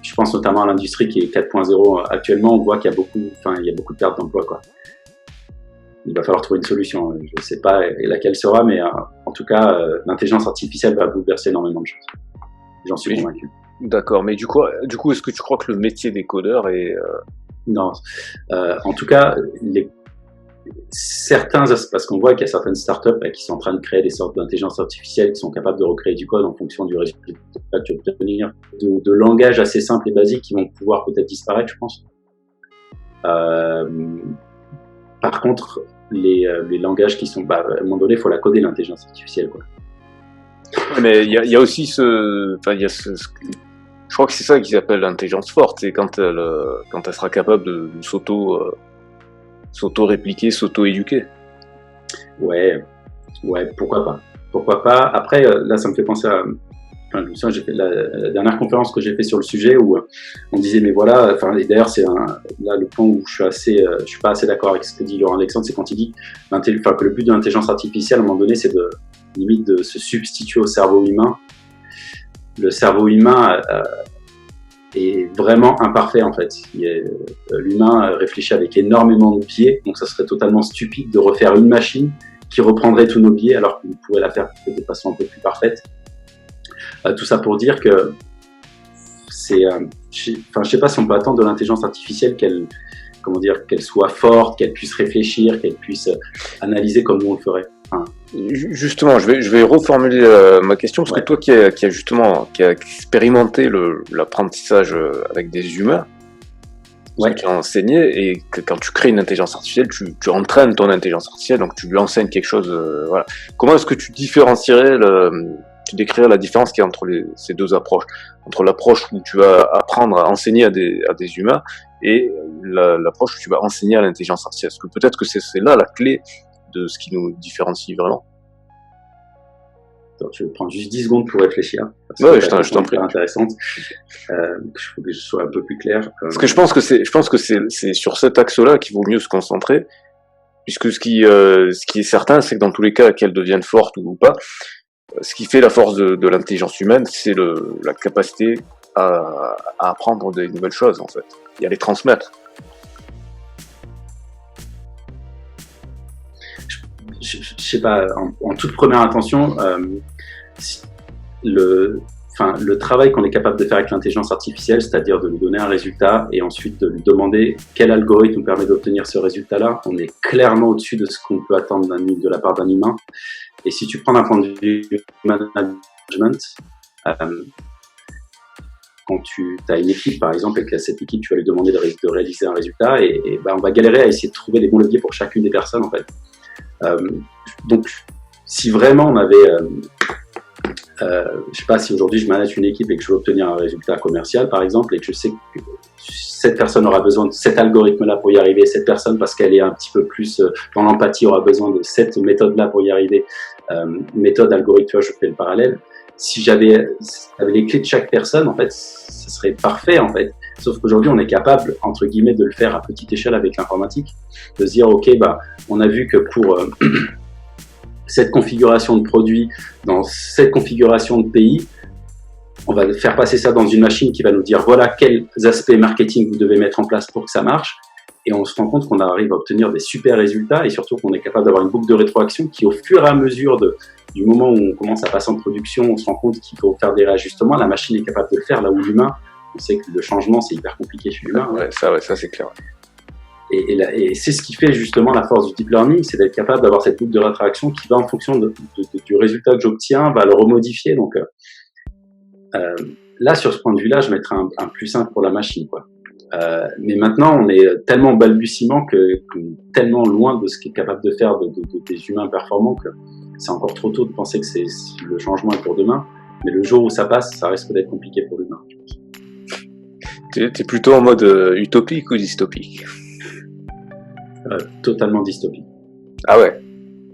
je pense notamment à l'industrie qui est 4.0 actuellement. On voit qu'il y a beaucoup de pertes d'emplois, quoi. Il va falloir trouver une solution. Je ne sais pas laquelle sera, mais en tout cas, l'intelligence artificielle va bouleverser énormément de choses. J'en suis convaincu. D'accord, mais du coup, est-ce que tu crois que le métier des codeurs est... Non. En tout cas, parce qu'on voit qu'il y a certaines startups qui sont en train de créer des sortes d'intelligence artificielle qui sont capables de recréer du code en fonction du résultat que tu veux obtenir, de langages assez simples et basiques qui vont pouvoir peut-être disparaître, je pense. Par contre, les langages qui sont, à un moment donné, il faut la coder, l'intelligence artificielle, quoi. Mais il y a aussi je crois que c'est ça qu'ils appellent l'intelligence forte, c'est quand elle sera capable de s'auto-répliquer, s'auto-éduquer. Ouais, pourquoi pas. Après, là, ça me fait penser à, j'ai fait la dernière conférence que j'ai fait sur le sujet où on disait, mais voilà, et d'ailleurs, c'est là le point où je suis pas assez d'accord avec ce que dit Laurent Alexandre, c'est quand il dit que le but de l'intelligence artificielle, à un moment donné, c'est limite de se substituer au cerveau humain. Le cerveau humain est vraiment imparfait, en fait. L'humain réfléchit avec énormément de biais, donc ça serait totalement stupide de refaire une machine qui reprendrait tous nos biais alors qu'on pourrait la faire de façon un peu plus parfaite. Tout ça pour dire que je sais pas si on peut attendre de l'intelligence artificielle qu'elle soit forte, qu'elle puisse réfléchir, qu'elle puisse analyser comme nous on le ferait. Justement, je vais reformuler ma question, parce que toi qui a expérimenté l'apprentissage avec des humains, tu as enseigné, et que quand tu crées une intelligence artificielle, tu entraînes ton intelligence artificielle, donc tu lui enseignes quelque chose. Voilà. Comment est-ce que tu décrirais la différence qu'il y a entre ces deux approches, entre l'approche où tu vas apprendre à enseigner à des humains et l'approche où tu vas enseigner à l'intelligence artificielle? Parce que peut-être que c'est là la clé de ce qui nous différencie vraiment. Donc, je vais prendre juste 10 secondes pour réfléchir. Ouais, je t'en prie. Intéressante. Il faut que je sois un peu plus clair. Parce que je pense que c'est sur cet axe-là qu'il vaut mieux se concentrer, puisque ce qui est certain, c'est que dans tous les cas, qu'elle devienne forte ou pas, ce qui fait la force de l'intelligence humaine, c'est la capacité à apprendre des nouvelles choses, en fait, et à les transmettre. Je sais pas, en toute première intention, le travail qu'on est capable de faire avec l'intelligence artificielle, c'est-à-dire de lui donner un résultat et ensuite de lui demander quel algorithme nous permet d'obtenir ce résultat-là, on est clairement au-dessus de ce qu'on peut attendre de la part d'un humain. Et si tu prends d'un point de vue management, quand tu as une équipe, par exemple, et que cette équipe, tu vas lui demander de réaliser un résultat, et on va galérer à essayer de trouver les bons leviers pour chacune des personnes, en fait. Donc, si vraiment on avait, je sais pas, si aujourd'hui je manage une équipe et que je veux obtenir un résultat commercial, par exemple, et que je sais que cette personne aura besoin de cet algorithme-là pour y arriver, cette personne parce qu'elle est un petit peu plus dans l'empathie aura besoin de cette méthode-là pour y arriver. Méthode, algorithme, je fais le parallèle. Si j'avais les clés de chaque personne, en fait, ce serait parfait, en fait. Sauf qu'aujourd'hui, on est capable, entre guillemets, de le faire à petite échelle avec l'informatique, de se dire, OK, on a vu que pour cette configuration de produit, dans cette configuration de pays, on va faire passer ça dans une machine qui va nous dire, voilà quels aspects marketing vous devez mettre en place pour que ça marche. Et on se rend compte qu'on arrive à obtenir des super résultats et surtout qu'on est capable d'avoir une boucle de rétroaction qui, au fur et à mesure du moment où on commence à passer en production, on se rend compte qu'il faut faire des réajustements. La machine est capable de le faire, là où l'humain, on sait que le changement, c'est hyper compliqué chez l'humain. Ouais, ça c'est clair. Et c'est ce qui fait justement la force du deep learning, c'est d'être capable d'avoir cette boucle de rétroaction qui va, en fonction du résultat que j'obtiens, va le remodifier. Donc là, sur ce point de vue-là, je mettrais un plus 1 pour la machine, quoi. Mais maintenant, on est tellement balbutiement tellement loin de ce qu'est capable de faire des humains performants que c'est encore trop tôt de penser que le changement est pour demain. Mais le jour où ça passe, ça risque d'être compliqué pour l'humain. T'es plutôt en mode utopique ou dystopique? Totalement dystopique. Ah ouais?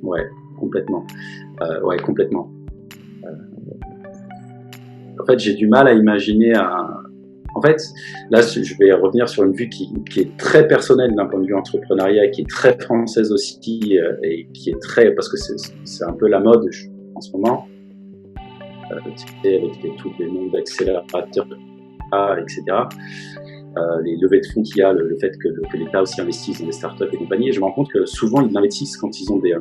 Ouais, complètement. Ouais, complètement. En fait, j'ai du mal à imaginer En fait, là, je vais revenir sur une vue qui est très personnelle d'un point de vue entrepreneuriat, qui est très française aussi, et qui est très, parce que c'est un peu la mode en ce moment, avec tous les noms d'accélérateurs, etc. Les levées de fonds qu'il y a, le fait que l'État aussi investisse dans des startups et compagnie. Et je me rends compte que souvent, ils investissent quand ils ont des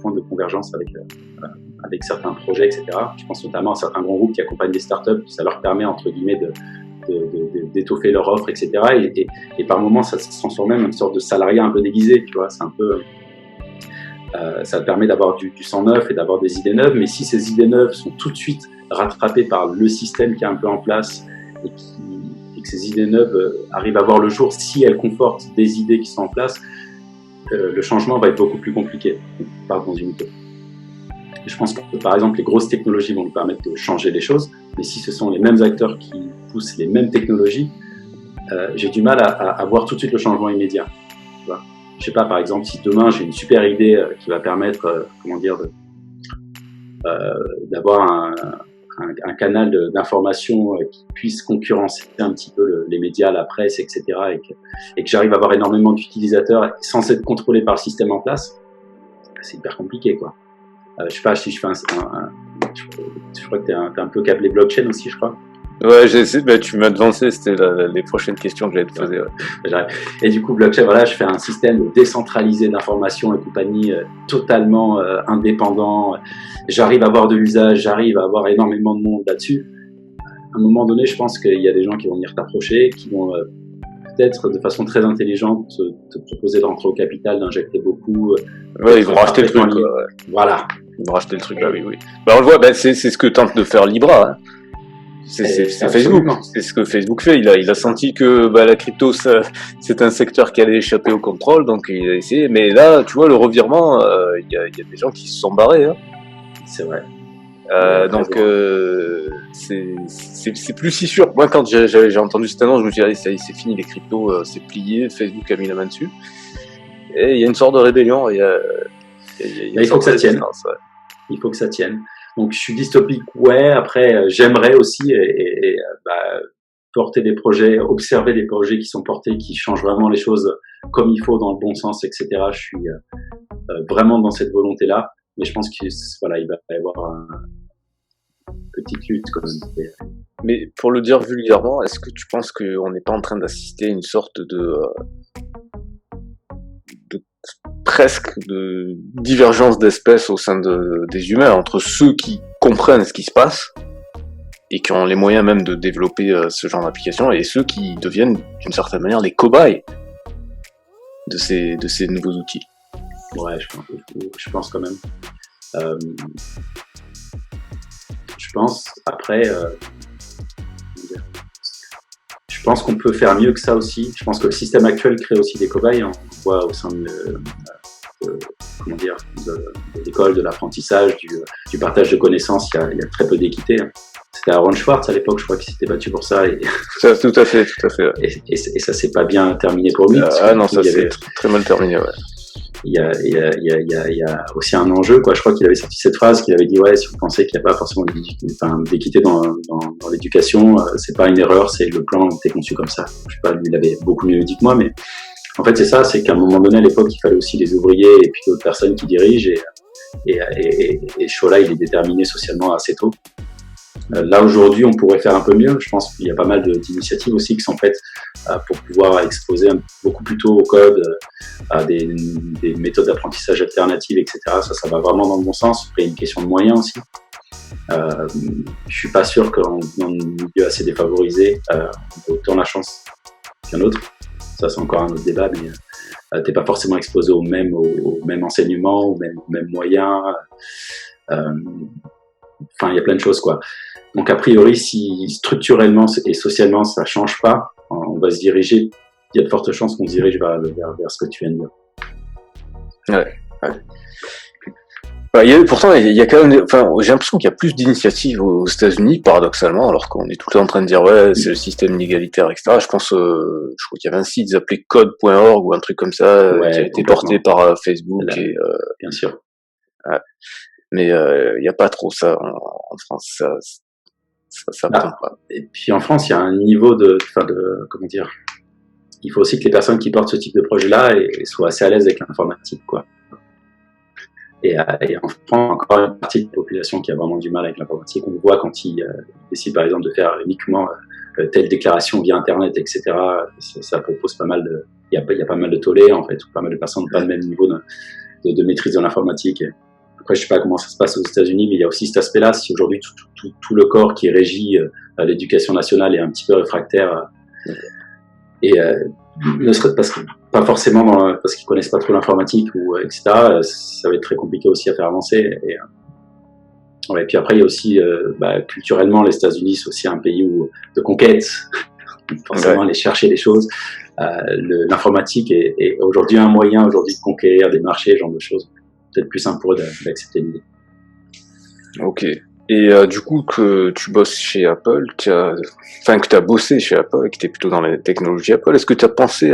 points de convergence avec certains projets, etc. Je pense notamment à certains grands groupes qui accompagnent des startups. Ça leur permet, entre guillemets, d'étoffer leur offre, etc. Et par moments, ça se transforme même en une sorte de salariat un peu déguisé, tu vois. C'est un peu... ça permet d'avoir du sang neuf et d'avoir des idées neuves. Mais si ces idées neuves sont tout de suite rattrapées par le système qui est un peu en place et que ces idées neuves arrivent à voir le jour, si elles confortent des idées qui sont en place, le changement va être beaucoup plus compliqué. On part dans une utopie. Je pense que, par exemple, les grosses technologies vont nous permettre de changer les choses, mais si ce sont les mêmes acteurs qui poussent les mêmes technologies, j'ai du mal à voir tout de suite le changement immédiat. Tu vois, je sais pas, par exemple, si demain j'ai une super idée qui va permettre, d'avoir un canal d'information qui puisse concurrencer un petit peu les médias, la presse, etc., et que j'arrive à avoir énormément d'utilisateurs sans être contrôlé par le système en place, c'est hyper compliqué, quoi. Je sais pas si je fais je crois que t'es un peu câblé blockchain aussi, je crois. Ouais, j'ai essayé, tu m'as devancé, c'était les prochaines questions que j'allais te poser. Ouais. Et du coup, blockchain, voilà, je fais un système décentralisé d'information et compagnie, totalement indépendant. J'arrive à avoir de l'usage, j'arrive à avoir énormément de monde là-dessus. À un moment donné, je pense qu'il y a des gens qui vont venir t'approcher, qui vont peut-être de façon très intelligente te proposer de rentrer au capital, d'injecter beaucoup. Ouais, ils vont racheter le truc. Ouais. Voilà. Ils vont racheter le truc, oui. Bah, on le voit, c'est ce que tente de faire Libra. Hein. C'est Facebook. C'est ce que Facebook fait. Il a senti que la crypto, c'est un secteur qui allait échapper au contrôle, donc il a essayé. Mais là, tu vois, le revirement, il y a des gens qui se sont barrés. Hein. C'est vrai. Donc c'est plus si sûr. Moi, quand j'ai entendu cette annonce, je me suis dit, allez, c'est fini, les cryptos, c'est plié. Facebook a mis la main dessus. Et il y a une sorte de rébellion. Il faut que ça tienne. Ouais. Il faut que ça tienne. Donc, je suis dystopique, ouais. Après, j'aimerais aussi porter des projets, observer des projets qui sont portés, qui changent vraiment les choses comme il faut, dans le bon sens, etc. Je suis vraiment dans cette volonté-là. Mais je pense qu'il va y avoir une petite lutte, quand même. Mais pour le dire vulgairement, est-ce que tu penses qu'on n'est pas en train d'assister à une sorte de presque de divergence d'espèces au sein des humains, entre ceux qui comprennent ce qui se passe et qui ont les moyens même de développer ce genre d'application, et ceux qui deviennent d'une certaine manière les cobayes de ces nouveaux outils? Ouais, je pense quand même. Je pense, après, je pense qu'on peut faire mieux que ça aussi. Je pense que le système actuel crée aussi des cobayes. On voit au sein de l'école, de l'apprentissage, du partage de connaissances, il y a très peu d'équité. C'était Aaron Schwartz à l'époque, je crois, qui s'était battu pour ça. Ça, tout à fait. Ouais. Et ça s'est pas bien terminé pour lui. Non, ça s'est très mal terminé, ouais. Il y a aussi un enjeu, quoi. Je crois qu'il avait sorti cette phrase, qu'il avait dit, ouais, si vous pensez qu'il n'y a pas forcément d'équité dans l'éducation, c'est pas une erreur, c'est le plan était conçu comme ça. Je sais pas, lui, il avait beaucoup mieux dit que moi, mais en fait, c'est ça, c'est qu'à un moment donné, à l'époque, il fallait aussi des ouvriers et puis d'autres personnes qui dirigent, et Chola, il est déterminé socialement assez tôt. Là, aujourd'hui, on pourrait faire un peu mieux. Je pense qu'il y a pas mal d'initiatives aussi qui sont faites pour pouvoir exposer beaucoup plus tôt au code des méthodes d'apprentissage alternatives, etc. Ça va vraiment dans le bon sens. Après, il y a une question de moyens aussi. Je suis pas sûr que dans un milieu assez défavorisé, on a autant la chance qu'un autre. Ça, c'est encore un autre débat, mais t'es pas forcément exposé au même enseignement, aux mêmes moyens. Enfin, il y a plein de choses, quoi. Donc, a priori, si structurellement et socialement ça change pas, on va se diriger. Il y a de fortes chances qu'on se dirige vers ce que tu viens de dire. Ouais. Pourtant, il y a quand même. J'ai l'impression qu'il y a plus d'initiatives aux États-Unis, paradoxalement, alors qu'on est tout le temps en train de dire ouais, c'est le système égalitaire, etc. Je pense, je crois qu'il y avait un site appelé code.org ou un truc comme ça, qui a été porté par Facebook. Bien sûr. Ouais. Mais il n'y a pas trop ça en France, ça prend pas. Et puis en France, il y a un niveau comment dire, il faut aussi que les personnes qui portent ce type de projet-là soient assez à l'aise avec l'informatique, quoi. Et en France, encore une partie de la population qui a vraiment du mal avec l'informatique. On le voit quand ils décident, par exemple, de faire uniquement telle déclaration via Internet, etc. Ça propose pas mal de, il y a pas mal de tollés, en fait, ou pas mal de personnes n'ont pas le même niveau de maîtrise de l'informatique. Après, je sais pas comment ça se passe aux États-Unis, mais il y a aussi cet aspect-là. Si aujourd'hui tout le corps qui régit l'éducation nationale est un petit peu réfractaire, ne serait parce que pas forcément parce qu'ils connaissent pas trop l'informatique ou etc. Ça va être très compliqué aussi à faire avancer. Et puis après, il y a aussi culturellement, les États-Unis c'est aussi un pays de conquête. Forcément, aller chercher les choses. L'informatique est aujourd'hui un moyen de conquérir des marchés, ce genre de choses. Peut-être plus simple pour eux d'accepter l'idée. Ok. Et du coup, que tu bosses chez Apple, que tu as bossé chez Apple, que tu es plutôt dans les technologies Apple, est-ce que tu as pensé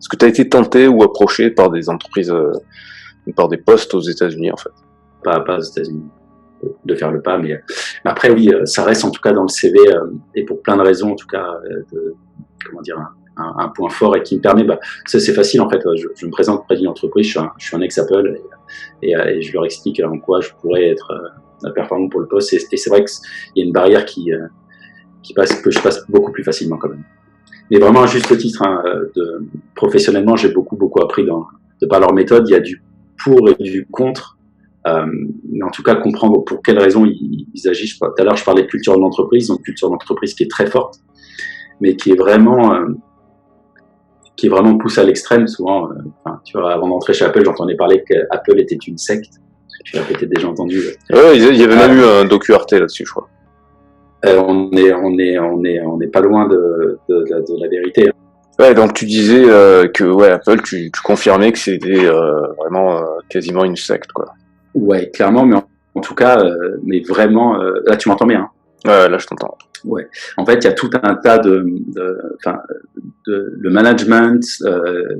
est-ce que tu as été tenté ou approché par des entreprises, par des postes aux États-Unis, en fait? Pas aux États-Unis, de faire le pas, mais après, oui, ça reste en tout cas dans le CV, et pour plein de raisons, en tout cas, un point fort et qui me permet, c'est facile en fait, je me présente près d'une entreprise, je suis un ex-Apple et je leur explique en quoi je pourrais être performant pour le poste et c'est vrai qu'il y a une barrière que je passe beaucoup plus facilement quand même. Mais vraiment à juste titre, professionnellement, j'ai beaucoup appris de par leur méthode. Il y a du pour et du contre, mais en tout cas comprendre pour quelles raisons ils agissent. Tout à l'heure, je parlais de culture de l'entreprise, donc culture d'entreprise qui est très forte, mais qui est vraiment poussée à l'extrême. Souvent, tu vois, avant d'entrer chez Apple, j'entendais parler qu'Apple était une secte. Tu l'as peut-être déjà entendu. Ouais, il y avait même eu un docu Arte là-dessus, je crois. On est pas loin de la vérité. Ouais, donc tu disais que Apple, tu confirmais que c'était vraiment quasiment une secte, quoi. Ouais, clairement, mais en tout cas, mais vraiment, là tu m'entends bien. Hein. Ouais, là je t'entends. Ouais. En fait, il y a tout un tas le management,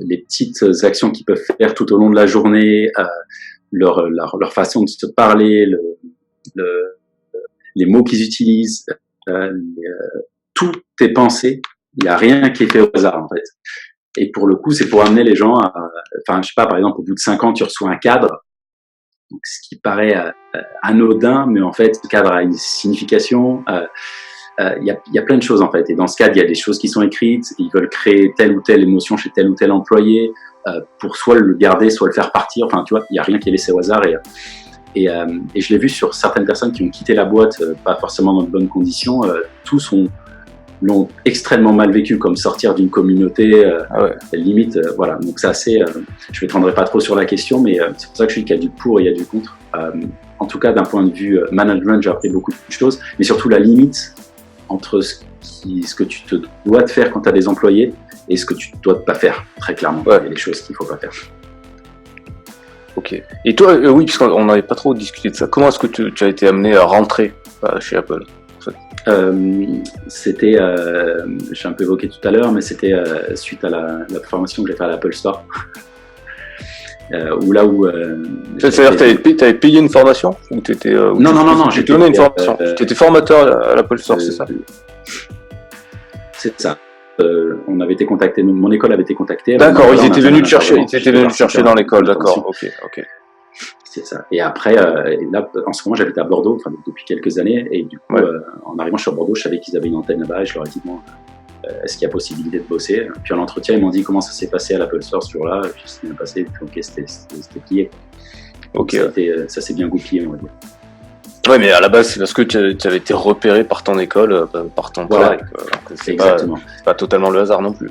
les petites actions qu'ils peuvent faire tout au long de la journée, leur façon de se parler, les mots qu'ils utilisent, tout est pensé. Il n'y a rien qui est fait au hasard, en fait. Et pour le coup, c'est pour amener les gens je sais pas, par exemple, au bout de 5 ans, tu reçois un cadre, donc, ce qui paraît anodin, mais en fait, le cadre a une signification. Il y a plein de choses, en fait. Et dans ce cadre, il y a des choses qui sont écrites. Ils veulent créer telle ou telle émotion chez tel ou tel employé pour soit le garder, soit le faire partir. Enfin, tu vois, il n'y a rien qui est laissé au hasard. Et je l'ai vu sur certaines personnes qui ont quitté la boîte, pas forcément dans de bonnes conditions. Tous l'ont extrêmement mal vécu, comme sortir d'une communauté, limite, voilà. Donc c'est assez, je m'étendrai pas trop sur la question, mais c'est pour ça que je dis qu'il y a du pour et il y a du contre. En tout cas, d'un point de vue management, j'ai appris beaucoup de choses, mais surtout la limite entre ce que tu te dois de faire quand tu as des employés et ce que tu dois pas faire, très clairement. Ouais. Il y a des choses qu'il faut pas faire. Ok. Et toi, oui, puisqu'on n'avait pas trop discuté de ça, comment est-ce que tu as été amené à rentrer chez Apple en fait? C'était, j'ai un peu évoqué tout à l'heure, mais c'était suite à la formation que j'ai faite à l'Apple Store. C'est-à-dire que tu avais payé une formation ou t'étais, non, j'ai donné une formation. Tu étais formateur à l'Apple Store, c'est ça? C'est ça. On avait été contacté, mon école avait été contactée. D'accord, ils étaient venus te chercher dans l'école, d'accord, ok. C'est ça. Et après, là, en ce moment, j'habite à Bordeaux, depuis quelques années, et du coup, en arrivant sur Bordeaux, je savais qu'ils avaient une antenne là-bas, et je leur ai dit, bon, est-ce qu'il y a possibilité de bosser? Puis à l'entretien, ils m'ont dit comment ça s'est passé à l'Apple Store ce jour-là, puis ça s'est bien passé, puis ok, c'était plié. Ok. Ça s'est bien goupillé, on va dire. Ouais, mais à la base, c'est parce que tu avais été repéré par ton école, par ton travail. C'est pas totalement le hasard non plus.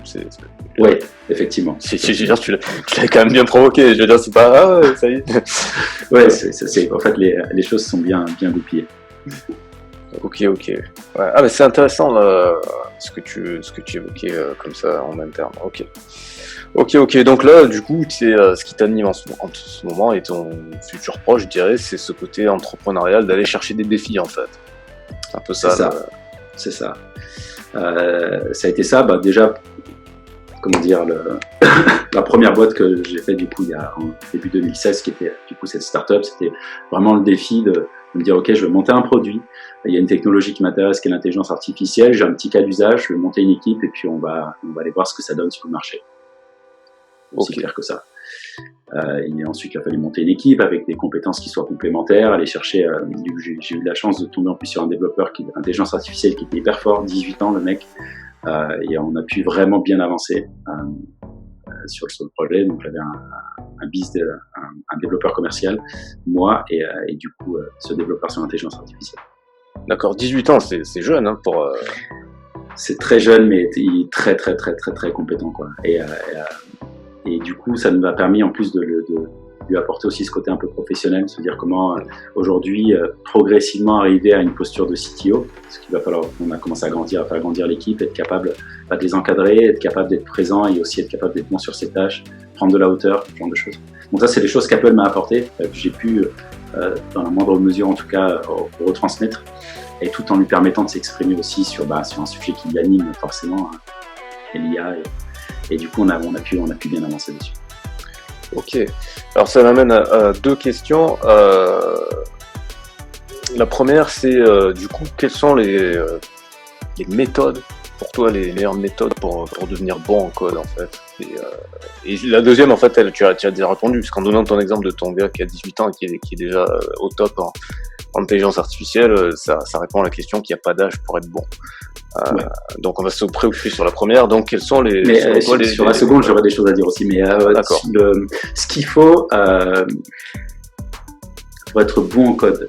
Oui, effectivement. Je veux dire, tu l'as quand même bien provoqué. Je veux dire, c'est pas ça y est. Ouais, en fait, les choses sont bien goupillées. Ok. Ouais. Ah, mais c'est intéressant ce que tu évoquais comme ça en interne. Ok. Donc là, du coup, ce qui t'anime en ce moment et ton futur proche, je dirais, c'est ce côté entrepreneurial d'aller chercher des défis, en fait. C'est un peu ça. C'est ça. Ça a été ça, déjà, comment dire, la première boîte que j'ai fait, du coup, en début 2016, qui était, du coup, cette start-up, c'était vraiment le défi de me dire, ok, je vais monter un produit. Il y a une technologie qui m'intéresse, qui est l'intelligence artificielle. J'ai un petit cas d'usage, je vais monter une équipe et puis on va aller voir ce que ça donne sur le marché. Aussi clair que ça. Et ensuite, il a fallu monter une équipe avec des compétences qui soient complémentaires, aller chercher. J'ai eu la chance de tomber en plus sur un développeur d'intelligence artificielle qui était hyper fort, 18 ans le mec, et on a pu vraiment bien avancer sur le projet. Donc j'avais un développeur commercial, moi, et du coup ce développeur sur l'intelligence artificielle. D'accord, 18 ans, c'est jeune hein, pour. C'est très jeune, mais il est très compétent, quoi. Et du coup, ça nous a permis en plus de lui apporter aussi ce côté un peu professionnel, se dire comment aujourd'hui progressivement arriver à une posture de CTO, parce qu'il va falloir, on a commencé à faire grandir l'équipe, être capable de les encadrer, être capable d'être présent et aussi être capable d'être bon sur ses tâches, prendre de la hauteur, ce genre de choses. Donc ça, c'est des choses qu'Apple m'a apporté, que j'ai pu, dans la moindre mesure en tout cas, retransmettre, et tout en lui permettant de s'exprimer aussi sur un sujet qui l'anime forcément, l'IA. Et du coup, on a pu bien avancer dessus. Ok. Alors, ça m'amène à deux questions. La première, c'est du coup, quelles sont les méthodes, pour toi, les meilleures méthodes pour devenir bon en code, en fait. Et la deuxième, en fait, tu as déjà répondu, parce qu'en donnant ton exemple de ton gars qui a 18 ans et qui est déjà au top en intelligence artificielle, ça répond à la question qu'il n'y a pas d'âge pour être bon. Ouais. Donc on va se préoccuper sur la première. Donc quels sont les... Mais sur la seconde, j'aurais des choses à dire aussi. Mais ce qu'il faut pour être bon en code,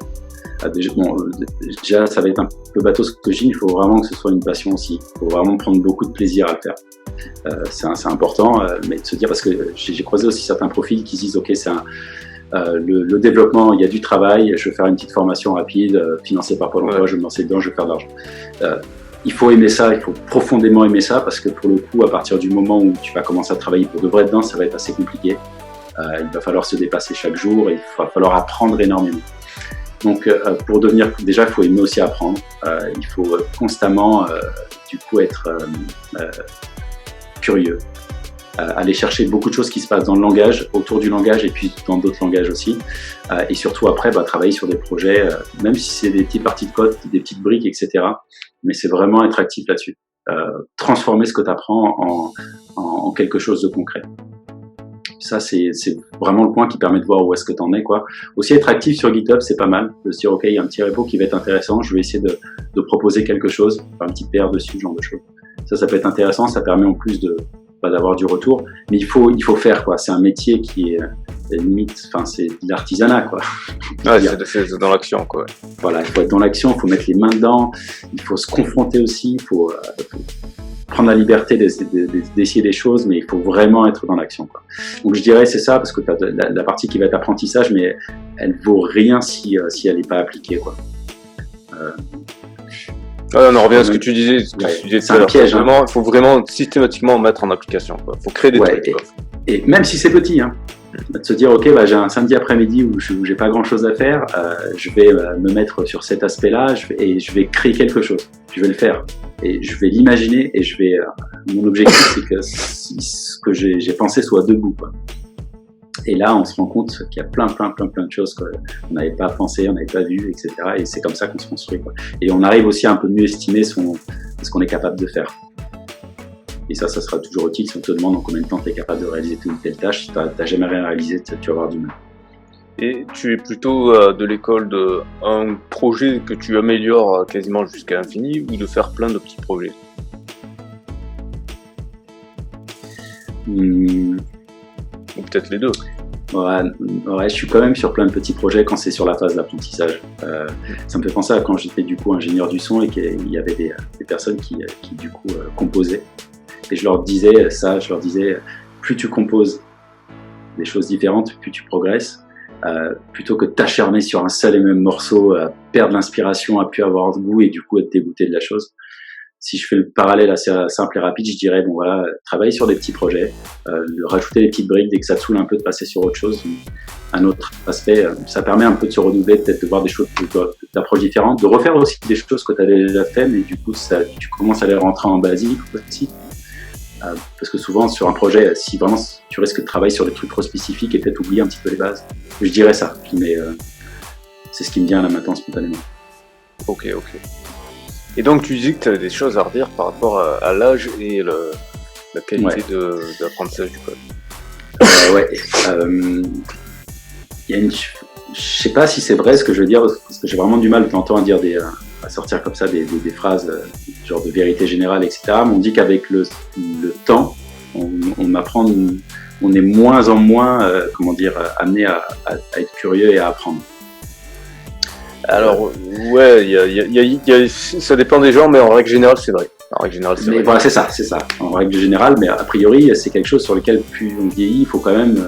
déjà ça va être un peu bateau ce que je dis, il faut vraiment que ce soit une passion aussi. Il faut vraiment prendre beaucoup de plaisir à le faire. C'est important, mais de se dire, parce que j'ai croisé aussi certains profils qui se disent, ok, c'est le développement, il y a du travail, je vais faire une petite formation rapide, financée par Pôle emploi, je vais me lancer dedans, je vais faire de l'argent. Il faut aimer ça, il faut profondément aimer ça, parce que pour le coup, à partir du moment où tu vas commencer à travailler pour de vrai dedans, ça va être assez compliqué. Il va falloir se dépasser chaque jour et il va falloir apprendre énormément. Donc, pour devenir, déjà, il faut aimer aussi apprendre. Il faut constamment, du coup, être curieux. Aller chercher beaucoup de choses qui se passent dans le langage, autour du langage et puis dans d'autres langages aussi. Et surtout après, travailler sur des projets, même si c'est des petites parties de code, des petites briques, etc. Mais c'est vraiment être actif là-dessus. Transformer ce que tu apprends en quelque chose de concret. Ça, c'est vraiment le point qui permet de voir où est-ce que tu en es, quoi. Aussi, être actif sur GitHub, c'est pas mal. De se dire, OK, il y a un petit repo qui va être intéressant, je vais essayer de proposer quelque chose, faire un petit PR dessus, ce genre de choses. Ça peut être intéressant, ça permet en plus d'avoir du retour, mais il faut faire, quoi. C'est un métier qui est limite, c'est de l'artisanat, quoi. Ouais, c'est dans l'action, quoi. Voilà, il faut être dans l'action, il faut mettre les mains dedans, il faut se confronter aussi, il faut prendre la liberté d'essayer des choses, mais il faut vraiment être dans l'action, quoi. Donc je dirais c'est ça, parce que t'as la partie qui va être apprentissage, mais elle vaut rien si elle n'est pas appliquée, quoi. On revient à ce que tu disais. C'est un piège. Il faut vraiment systématiquement mettre en application, quoi. Faut créer des trucs, quoi. Et même si c'est petit, hein. De se dire, ok, j'ai un samedi après-midi où j'ai pas grand-chose à faire, je vais me mettre sur cet aspect-là et je vais créer quelque chose. Je vais le faire et je vais l'imaginer et mon objectif, c'est que ce que j'ai pensé soit debout, quoi. Et là, on se rend compte qu'il y a plein de choses qu'on n'avait pas pensé, on n'avait pas vu, etc. Et c'est comme ça qu'on se construit, quoi. Et on arrive aussi à un peu mieux estimer ce qu'on est capable de faire. Et ça sera toujours utile si on te demande en combien de temps tu es capable de réaliser telle ou telle tâche. Si tu n'as jamais rien réalisé, tu vas avoir du mal. Et tu es plutôt de l'école de un projet que tu améliores quasiment jusqu'à l'infini ou de faire plein de petits projets? Ou peut-être les deux. Ouais, je suis quand même sur plein de petits projets quand c'est sur la phase d'apprentissage. Ça me fait penser à quand j'étais du coup ingénieur du son et qu'il y avait des personnes qui du coup composaient. Et je leur disais, plus tu composes des choses différentes, plus tu progresses, plutôt que de t'acharner sur un seul et même morceau, perdre l'inspiration, à plus avoir de goût et du coup être dégoûté de la chose. Si je fais le parallèle assez simple et rapide, je dirais, travailler sur des petits projets, rajouter des petites briques dès que ça te saoule un peu de passer sur autre chose. Un autre aspect, ça permet un peu de se renouveler, peut-être de voir des choses d'approche différentes, de refaire aussi des choses que tu avais déjà fait, mais du coup, tu commences à les rentrer en basique aussi. Parce que souvent, sur un projet, si vraiment tu risques de travailler sur des trucs trop spécifiques et peut-être oublier un petit peu les bases, je dirais ça. Mais c'est ce qui me vient là maintenant spontanément. Ok. Et donc tu disais que tu avais des choses à redire par rapport à l'âge et la qualité d'apprentissage du code. Ouais. Je sais pas si c'est vrai ce que je veux dire, parce que j'ai vraiment du mal de temps en temps à sortir comme ça des phrases genre de vérité générale, etc. Mais on dit qu'avec le temps, on apprend, on est moins en moins, amené à être curieux et à apprendre. Alors, ouais, ça dépend des gens, mais en règle générale, c'est vrai. Mais voilà, c'est ça. En règle générale, mais a priori, c'est quelque chose sur lequel plus on vieillit, il faut quand même.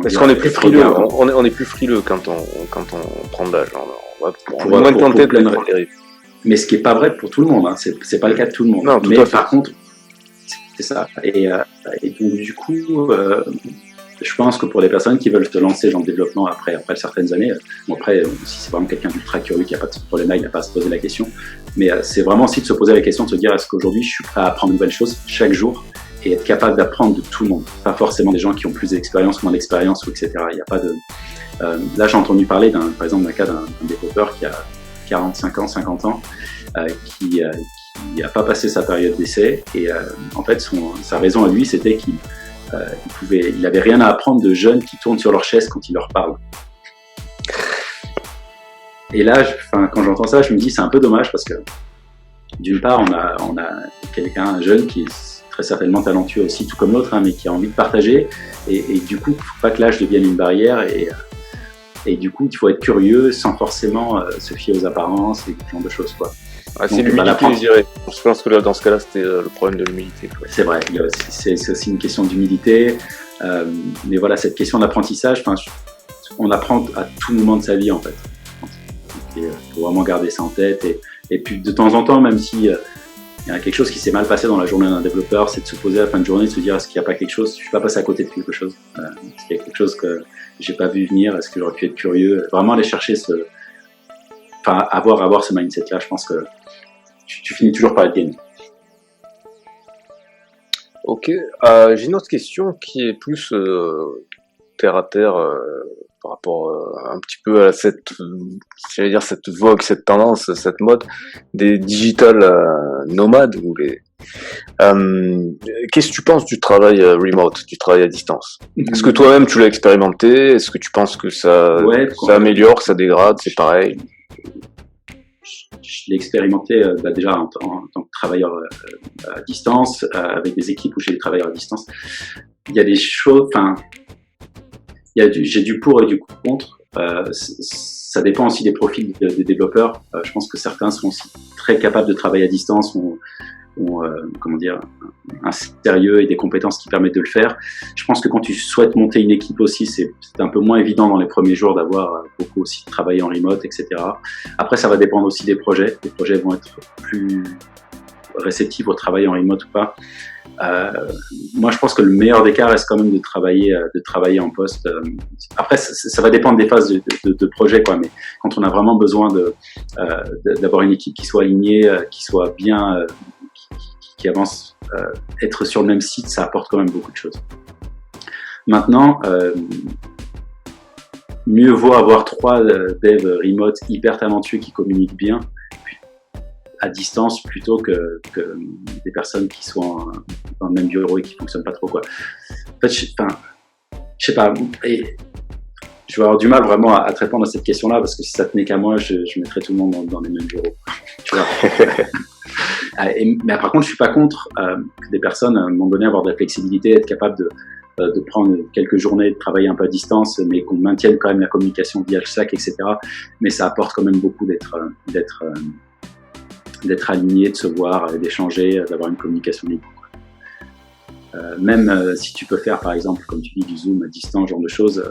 Parce qu'on est plus frileux. On est plus frileux quand on prend de l'âge. On va moins tenter de prendre des risques. Mais ce qui est pas vrai pour tout le monde, hein. C'est pas le cas de tout le monde. Non, mais par contre, c'est ça. Et donc du coup. Je pense que pour les personnes qui veulent se lancer dans le développement après certaines années, si c'est vraiment quelqu'un d'ultra curieux qui n'a pas de problème là, il n'a pas à se poser la question. Mais c'est vraiment aussi de se poser la question, de se dire est-ce qu'aujourd'hui je suis prêt à apprendre de nouvelles choses chaque jour et être capable d'apprendre de tout le monde. Pas forcément des gens qui ont plus d'expérience, moins d'expérience, etc. Il n'y a pas de. Là, j'ai entendu parler par exemple d'un cas d'un développeur qui a 45 ans, 50 ans, qui n'a pas passé sa période d'essai et en fait sa raison à lui c'était qu'il avait rien à apprendre de jeunes qui tournent sur leur chaise quand il leur parle. Et là, quand j'entends ça, je me dis c'est un peu dommage parce que d'une part, on a un jeune qui est très certainement talentueux aussi, tout comme l'autre, hein, mais qui a envie de partager. Et du coup, il ne faut pas que l'âge devienne une barrière. Et du coup, il faut être curieux sans forcément se fier aux apparences et ce genre de choses, quoi. Ah, c'est l'humilité, je dirais. Je pense que là, dans ce cas-là, c'était le problème de l'humilité. Quoi. C'est vrai, c'est aussi une question d'humilité. Mais voilà, cette question d'apprentissage, on apprend à tout moment de sa vie, en fait. Il faut vraiment garder ça en tête. Et puis, de temps en temps, même si il y a quelque chose qui s'est mal passé dans la journée d'un développeur, c'est de se poser à la fin de journée, de se dire est-ce qu'il n'y a pas quelque chose, je ne suis pas passé à côté de quelque chose. Est-ce qu'il y a quelque chose que j'ai pas vu venir, est-ce que j'aurais pu être curieux, vraiment aller chercher avoir ce mindset-là, je pense que tu finis toujours par être gagné. Ok, j'ai une autre question qui est plus terre à terre par rapport un petit peu à cette vogue, cette tendance, cette mode des digital nomades ou les. Qu'est-ce que tu penses du travail remote, du travail à distance? Est-ce que toi-même tu l'as expérimenté? Est-ce que tu penses que ça améliore, que ça dégrade, c'est pareil? Je l'ai expérimenté déjà en tant que travailleur à distance, avec des équipes où j'ai des travailleurs à distance. Il y a des choses, j'ai du pour et du contre. Ça dépend aussi des profils des développeurs. Je pense que certains sont aussi très capables de travailler à distance, ont un sérieux et des compétences qui permettent de le faire. Je pense que quand tu souhaites monter une équipe aussi, c'est un peu moins évident dans les premiers jours d'avoir beaucoup aussi travaillé en remote, etc. Après, ça va dépendre aussi des projets. Les projets vont être plus réceptifs au travail en remote ou pas. Moi, je pense que le meilleur des cas reste quand même de travailler en poste. Après, ça va dépendre des phases de projet, quoi. Mais quand on a vraiment besoin d'avoir une équipe qui soit alignée, qui soit bien, qui avance, être sur le même site, ça apporte quand même beaucoup de choses. Maintenant, mieux vaut avoir 3 devs remote hyper talentueux qui communiquent bien à distance plutôt que des personnes qui sont dans le même bureau et qui fonctionnent pas trop, quoi. En fait, je sais pas, et je vais avoir du mal vraiment à te répondre à cette question-là, parce que si ça tenait qu'à moi, je mettrais tout le monde dans les mêmes bureaux. Tu vois. Mais par contre, je suis pas contre que des personnes, à un moment donné, avoir de la flexibilité, être capable de prendre quelques journées de travailler un peu à distance, mais qu'on maintienne quand même la communication via le Slack, etc. Mais ça apporte quand même beaucoup d'être aligné, de se voir, d'échanger, d'avoir une communication libre. Même si tu peux faire, par exemple, comme tu dis, du Zoom à distance, ce genre de choses,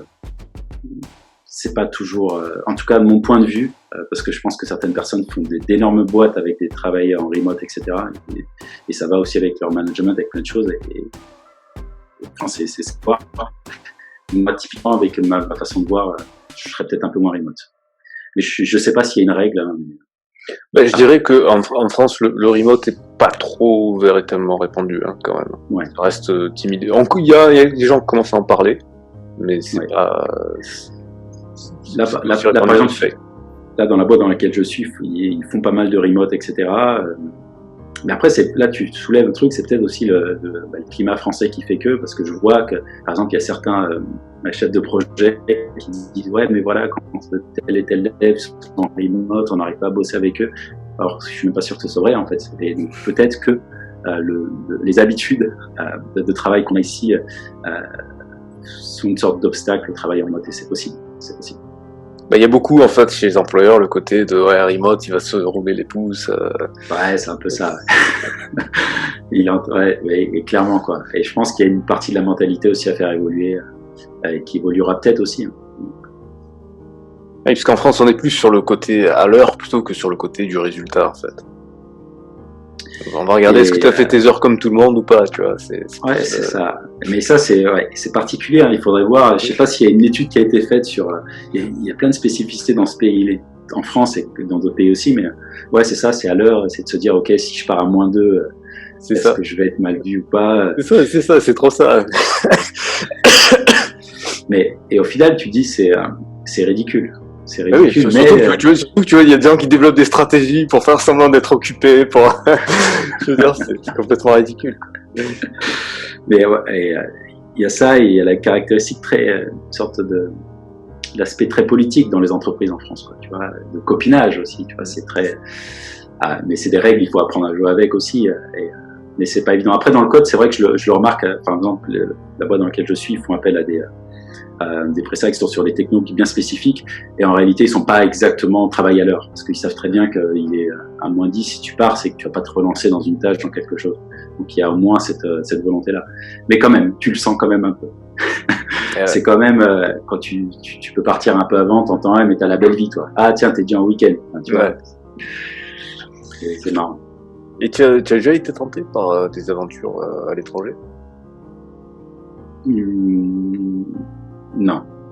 c'est pas toujours, en tout cas de mon point de vue, parce que je pense que certaines personnes font d'énormes boîtes avec des travailleurs en remote, etc. Et ça va aussi avec leur management, avec plein de choses. Enfin, c'est quoi. Moi, typiquement, avec ma façon de voir, je serais peut-être un peu moins remote. Mais je sais pas s'il y a une règle. Hein, je dirais que en France, le remote est pas trop véritablement répandu, hein, quand même. Ouais. Ça reste timide. Il y a des gens qui commencent à en parler, mais c'est pas. Là, par exemple, là, dans la boîte dans laquelle je suis, ils font pas mal de remote, etc. Mais après, là, tu soulèves le truc, c'est peut-être aussi le climat français qui fait que, parce que je vois que, par exemple, il y a certains chefs de projet qui disent, ouais, mais voilà, quand tel et tel dev sont en remote, on n'arrive pas à bosser avec eux. Alors, je suis même pas sûr que ce soit vrai, en fait. Et donc, peut-être que les habitudes de travail qu'on a ici sont une sorte d'obstacle au travail en remote, et c'est possible. Il y a beaucoup, en fait, chez les employeurs, le côté de remote, il va se rouler les pouces. Ouais, c'est un peu ça. Et clairement, quoi. Et je pense qu'il y a une partie de la mentalité aussi à faire évoluer, qui évoluera peut-être aussi. Hein. Oui, puisqu'en France, on est plus sur le côté à l'heure plutôt que sur le côté du résultat, en fait. On va regarder est-ce que tu as fait tes heures comme tout le monde ou pas, tu vois. C'est ça. Mais ça, c'est particulier. Hein. Il faudrait voir. Je sais pas s'il y a une étude qui a été faite sur. Il y a plein de spécificités dans ce pays, en France et dans d'autres pays aussi. Mais ouais, c'est ça. C'est à l'heure. C'est de se dire, ok, si je pars à -2, est-ce que je vais être mal vu ou pas? C'est ça. C'est trop ça. Et au final, tu dis, c'est ridicule. C'est ridicule, oui, surtout que tu vois, il y a des gens qui développent des stratégies pour faire semblant d'être occupés, je veux dire, c'est complètement ridicule. Mais il y a ça, et il y a la caractéristique une sorte l'aspect très politique dans les entreprises en France, quoi, tu vois, de copinage aussi, tu vois, c'est très, mais c'est des règles, il faut apprendre à jouer avec aussi, mais c'est pas évident. Après, dans le code, c'est vrai que je le remarque, par exemple, la boîte dans laquelle je suis, ils font appel à des prestats qui sont sur des technos bien spécifiques, et en réalité ils sont pas exactement travail à l'heure, parce qu'ils savent très bien qu'il est à -10, si tu pars, c'est que tu vas pas te relancer dans une tâche, dans quelque chose. Donc il y a au moins cette volonté là, mais quand même tu le sens quand même un peu. C'est quand même quand tu peux partir un peu avant, t'entends, mais t'as la belle vie, toi. Ah tiens, t'es déjà en week-end, enfin, tu vois. C'est marrant. Et tu as déjà été tenté par des aventures à l'étranger?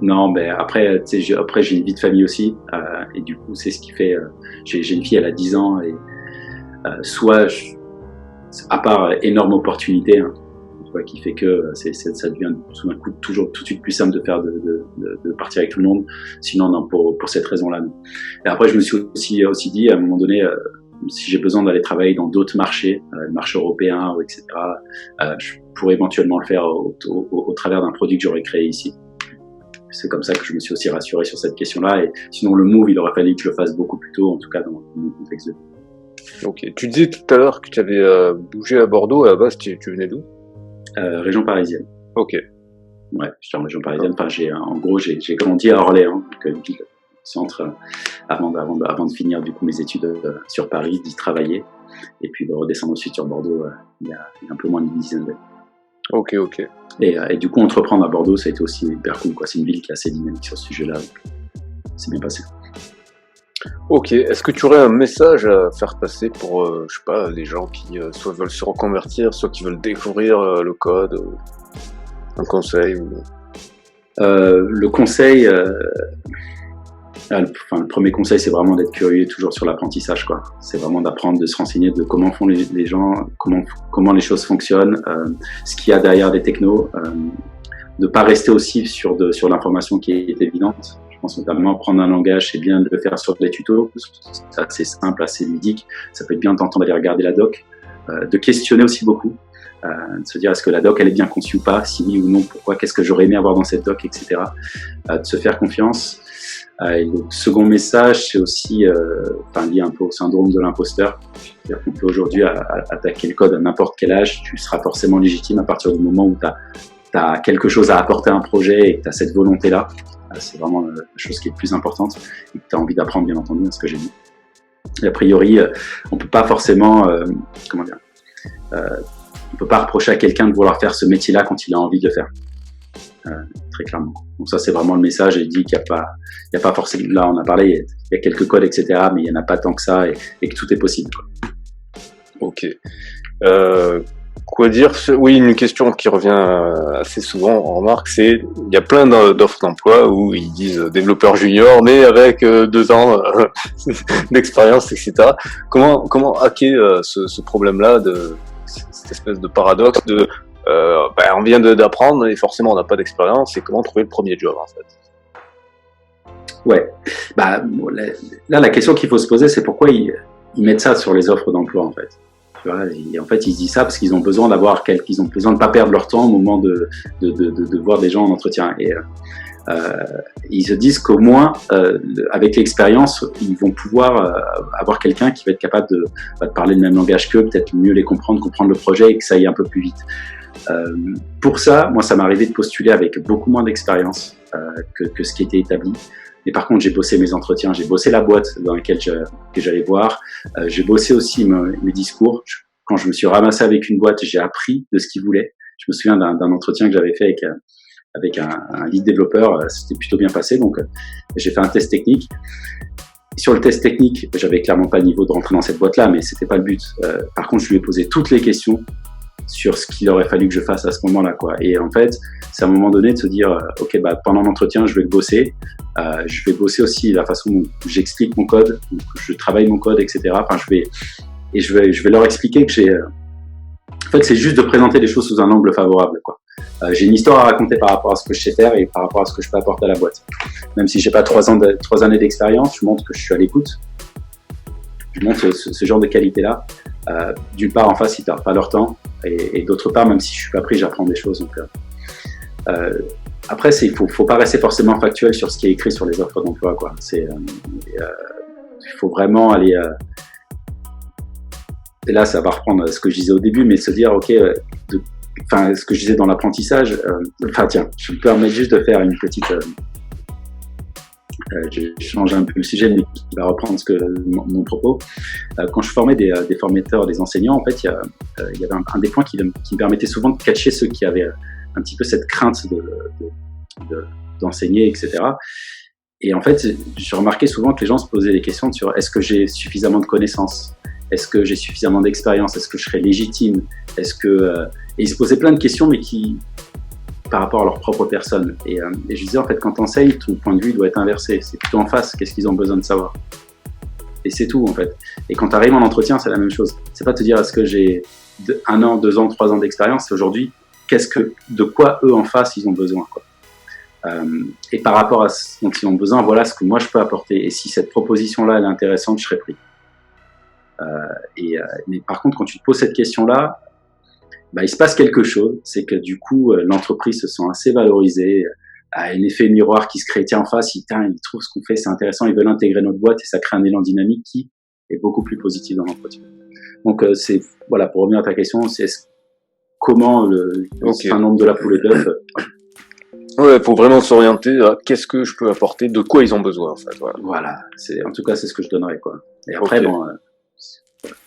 Non, mais après, tu sais, j'ai une vie de famille aussi, et du coup, c'est ce qui fait. J'ai une fille, elle a 10 ans, et à part énorme opportunité, hein, tu vois, qui fait que ça devient tout d'un coup toujours tout de suite plus simple de partir avec tout le monde. Sinon, non, pour cette raison-là, non. Et après, je me suis aussi dit, à un moment donné, si j'ai besoin d'aller travailler dans d'autres marchés, le marché européen, etc., je pourrais éventuellement le faire au travers d'un produit que j'aurais créé ici. C'est comme ça que je me suis aussi rassuré sur cette question-là. Et sinon, le move, il aurait fallu que je le fasse beaucoup plus tôt, en tout cas dans mon contexte de vie. Ok. Tu disais tout à l'heure que tu avais bougé à Bordeaux. À la base, tu venais d'où? Région parisienne. Ok. Ouais, j'étais en région parisienne. Enfin, j'ai grandi à Orléans, donc une ville centre, avant de finir du coup mes études sur Paris, d'y travailler, et puis de redescendre ensuite sur Bordeaux il y a un peu moins d'une dizaine d'années. Ok. Et du coup, entreprendre à Bordeaux, ça a été aussi hyper cool, quoi. C'est une ville qui est assez dynamique sur ce sujet-là, donc c'est bien passé. Ok, est-ce que tu aurais un message à faire passer pour, je sais pas, les gens qui soit veulent se reconvertir, soit qui veulent découvrir le code, un conseil ou... Le conseil, le premier conseil, c'est vraiment d'être curieux toujours sur l'apprentissage, quoi. C'est vraiment d'apprendre, de se renseigner de comment font les gens, comment les choses fonctionnent, ce qu'il y a derrière des technos, de pas rester aussi sur l'information qui est évidente. Je pense notamment prendre un langage, c'est bien de le faire sur des tutos, c'est assez simple, assez ludique. Ça peut être bien de t'entendre aller regarder la doc, de questionner aussi beaucoup. De se dire est-ce que la doc elle est bien conçue ou pas, si oui ou non, pourquoi, qu'est-ce que j'aurais aimé avoir dans cette doc, etc. De se faire confiance. Et le second message, c'est aussi lié un peu au syndrome de l'imposteur. C'est-à-dire qu'on peut aujourd'hui attaquer le code à n'importe quel âge, tu seras forcément légitime à partir du moment où tu as quelque chose à apporter à un projet et que tu as cette volonté-là. C'est vraiment la chose qui est le plus importante et que tu as envie d'apprendre, bien entendu, à ce que j'ai dit. Et a priori, on peut pas forcément, on peut pas reprocher à quelqu'un de vouloir faire ce métier-là quand il a envie de le faire. Très clairement. Donc ça, c'est vraiment le message. Il dit qu'il n'y a pas forcément, là on a parlé, il y a quelques codes, etc., mais il n'y en a pas tant que ça et que tout est possible, quoi. Ok. Quoi dire? Oui, une question qui revient assez souvent, on remarque, c'est il y a plein d'offres d'emploi où ils disent développeur junior, mais avec 2 ans d'expérience, etc. Comment hacker ce problème-là, de cette espèce de paradoxe de on vient d'apprendre et forcément on n'a pas d'expérience, et comment trouver le premier job en fait? Ouais. Là, la question qu'il faut se poser, c'est pourquoi ils mettent ça sur les offres d'emploi, en fait. Tu vois, en fait, ils disent ça parce qu'ils ont besoin ils ont besoin de pas perdre leur temps au moment de voir des gens en entretien. Et ils se disent qu'au moins, avec l'expérience, ils vont pouvoir avoir quelqu'un qui va être capable de parler le même langage qu'eux, peut-être mieux les comprendre le projet et que ça aille un peu plus vite. Pour ça, moi, ça m'est arrivé de postuler avec beaucoup moins d'expérience que ce qui était établi. Mais par contre, j'ai bossé mes entretiens, j'ai bossé la boîte dans laquelle que j'allais voir, j'ai bossé aussi mes discours. Quand je me suis ramassé avec une boîte, j'ai appris de ce qu'ils voulaient. Je me souviens d'un entretien que j'avais fait avec un lead développeur, c'était plutôt bien passé, donc j'ai fait un test technique. Sur le test technique, j'avais clairement pas le niveau de rentrer dans cette boîte-là, mais c'était pas le but. Par contre, je lui ai posé toutes les questions sur ce qu'il aurait fallu que je fasse à ce moment-là, quoi. Et en fait, c'est à un moment donné de se dire, ok, pendant l'entretien, je vais le bosser. Je vais bosser aussi la façon dont j'explique mon code, donc je travaille mon code, etc. Enfin, je vais leur expliquer que en fait, c'est juste de présenter les choses sous un angle favorable, quoi. J'ai une histoire à raconter par rapport à ce que je sais faire et par rapport à ce que je peux apporter à la boîte. Même si j'ai pas 3 années d'expérience, je montre que je suis à l'écoute. Je montre ce genre de qualité-là. D'une part, en face, ils perdent pas leur temps, et d'autre part, même si je suis pas pris, j'apprends des choses. Donc, après, il faut pas rester forcément factuel sur ce qui est écrit sur les offres d'emploi, quoi. Il faut vraiment aller. Et là, ça va reprendre ce que je disais au début, mais se dire, ok, ce que je disais dans l'apprentissage. Tiens, je me permets juste de faire une petite. Je change un peu le sujet, mais qui va reprendre mon propos. Quand je formais des formateurs, des enseignants, en fait, il y avait un des points qui me permettait souvent de catcher ceux qui avaient un petit peu cette crainte d'enseigner, etc. Et en fait, je remarquais souvent que les gens se posaient des questions sur est-ce que j'ai suffisamment de connaissances, est-ce que j'ai suffisamment d'expérience, est-ce que je serais légitime, et ils se posaient plein de questions, mais par rapport à leur propre personne. Et je disais, en fait, quand t'enseignes, ton point de vue doit être inversé. C'est plutôt en face, qu'est-ce qu'ils ont besoin de savoir. Et c'est tout, en fait. Et quand t'arrives en entretien, c'est la même chose. C'est pas te dire, est-ce que j'ai 1 an, 2 ans, 3 ans d'expérience, c'est aujourd'hui, de quoi eux en face, ils ont besoin, quoi. Et par rapport à ce dont ils ont besoin, voilà ce que moi je peux apporter. Et si cette proposition-là, elle est intéressante, je serai pris. Mais par contre, quand tu te poses cette question-là, il se passe quelque chose, c'est que du coup, l'entreprise se sent assez valorisée, a un effet miroir qui se crée. Tiens, en face, ils trouvent ce qu'on fait, c'est intéressant, ils veulent intégrer notre boîte et ça crée un élan dynamique qui est beaucoup plus positif dans l'entretien. Donc, pour revenir à ta question, c'est comment le syndrome de la poule et d'œuf. Ouais, faut vraiment s'orienter à qu'est-ce que je peux apporter, de quoi ils ont besoin, en fait. Voilà, en tout cas, c'est ce que je donnerais, quoi. Et après,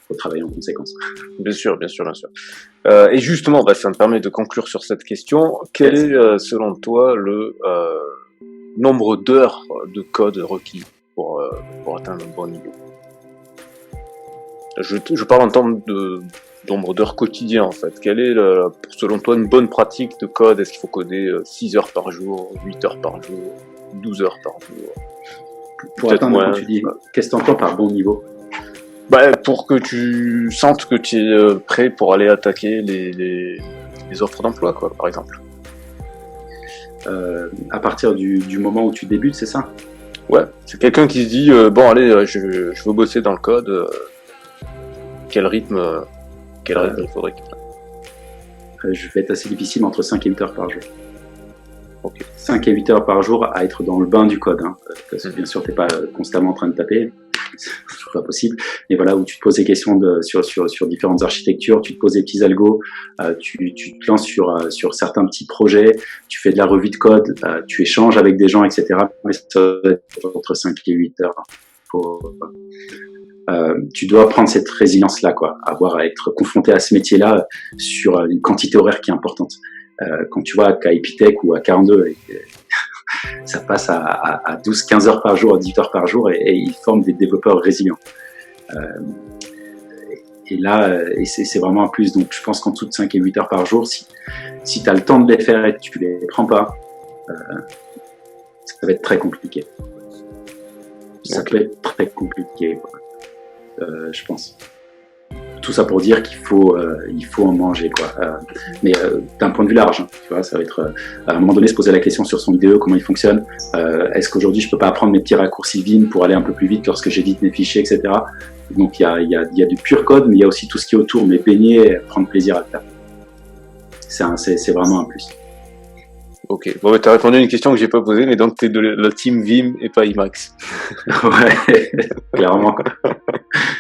faut travailler en conséquence. Bien sûr. Et justement, ça me permet de conclure sur cette question. Quel est, selon toi, le nombre d'heures de code requis pour pour atteindre un bon niveau. Je parle en termes nombre d'heures quotidiennes en fait. Quelle est, selon toi, une bonne pratique de code? Est-ce qu'il faut coder 6 heures par jour, 8 heures par jour, 12 heures par jour? Pour atteindre, quand tu dis, qu'est-ce que tu entends par bon niveau? Pour que tu sentes que tu es prêt pour aller attaquer les offres d'emploi, quoi, par exemple. À partir du moment où tu débutes, c'est ça? Ouais, c'est quelqu'un qui se dit bon allez, je veux bosser dans le code. Quel rythme il faudrait qu'il prenne? Je vais être assez difficile, entre 5 et 8 heures par jour. Okay. 5 et 8 heures par jour à être dans le bain du code, hein, parce que bien sûr t'es pas constamment en train de taper, c'est pas possible, mais voilà, où tu te poses des questions sur différentes architectures, tu te poses des petits algos, tu te lances sur certains petits projets, tu fais de la revue de code, tu échanges avec des gens, etc. Mais ça doit être entre 5 et 8 heures. Tu dois prendre cette résilience-là, quoi, à être confronté à ce métier-là sur une quantité horaire qui est importante. Quand tu vois qu'à Epitech ou à 42, ça passe à 12-15 heures par jour, à 10 heures par jour, et ils forment des développeurs résilients. Et là, c'est vraiment un plus. Donc je pense qu'en dessous de 5 et 8 heures par jour, si tu as le temps de les faire et que tu les prends pas, ça va être très compliqué. Ça peut être très compliqué, je pense. Tout ça pour dire qu'il faut en manger, quoi. Mais d'un point de vue large, hein, tu vois, ça va être à un moment donné se poser la question sur son IDE, comment il fonctionne. Est-ce qu'aujourd'hui je peux pas apprendre mes petits raccourcis Vim pour aller un peu plus vite lorsque j'édite mes fichiers, etc. Donc il y a du pur code, mais il y a aussi tout ce qui est autour, mais baigner, prendre plaisir à le faire. C'est vraiment un plus. Ok, bon, tu as répondu à une question que j'ai pas posée, mais donc tu es de la team Vim et pas Emacs. Ouais, clairement.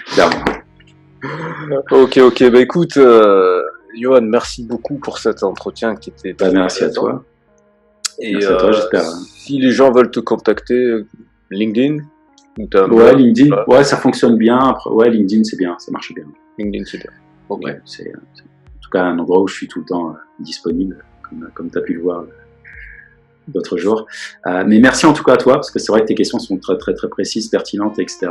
Clairement. Ok, écoute, Johan, merci beaucoup pour cet entretien qui était... merci à toi. Et merci à toi, j'espère. Si les gens veulent te contacter, LinkedIn Ouais, LinkedIn, ouais, ça fonctionne bien. Après, ouais, LinkedIn, c'est bien, ça marche bien. LinkedIn, c'est bien. Ok. Ouais, c'est en tout cas un endroit où je suis tout le temps disponible, comme tu as pu le voir d'autres jours. Mais merci en tout cas à toi, parce que c'est vrai que tes questions sont très, très, très précises, pertinentes, etc.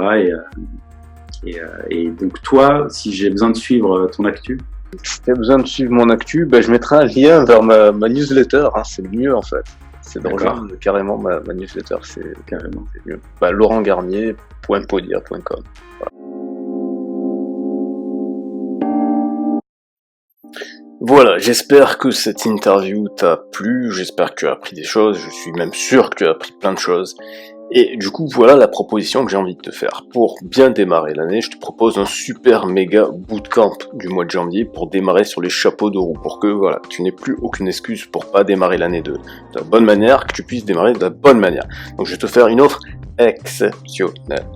Et donc toi, si j'ai besoin de suivre ton actu, si tu as besoin de suivre mon actu, je mettrai un lien vers ma newsletter, hein, c'est le mieux en fait. C'est de rejoindre carrément ma newsletter, c'est mieux. laurentgarnier.podia.com. Voilà, j'espère que cette interview t'a plu, j'espère que tu as appris des choses, je suis même sûr que tu as appris plein de choses. Et du coup, voilà la proposition que j'ai envie de te faire. Pour bien démarrer l'année, je te propose un super méga bootcamp du mois de janvier pour démarrer sur les chapeaux de roue, pour que voilà, tu n'aies plus aucune excuse pour pas démarrer l'année de la bonne manière, que tu puisses démarrer de la bonne manière. Donc je vais te faire une offre exceptionnelle.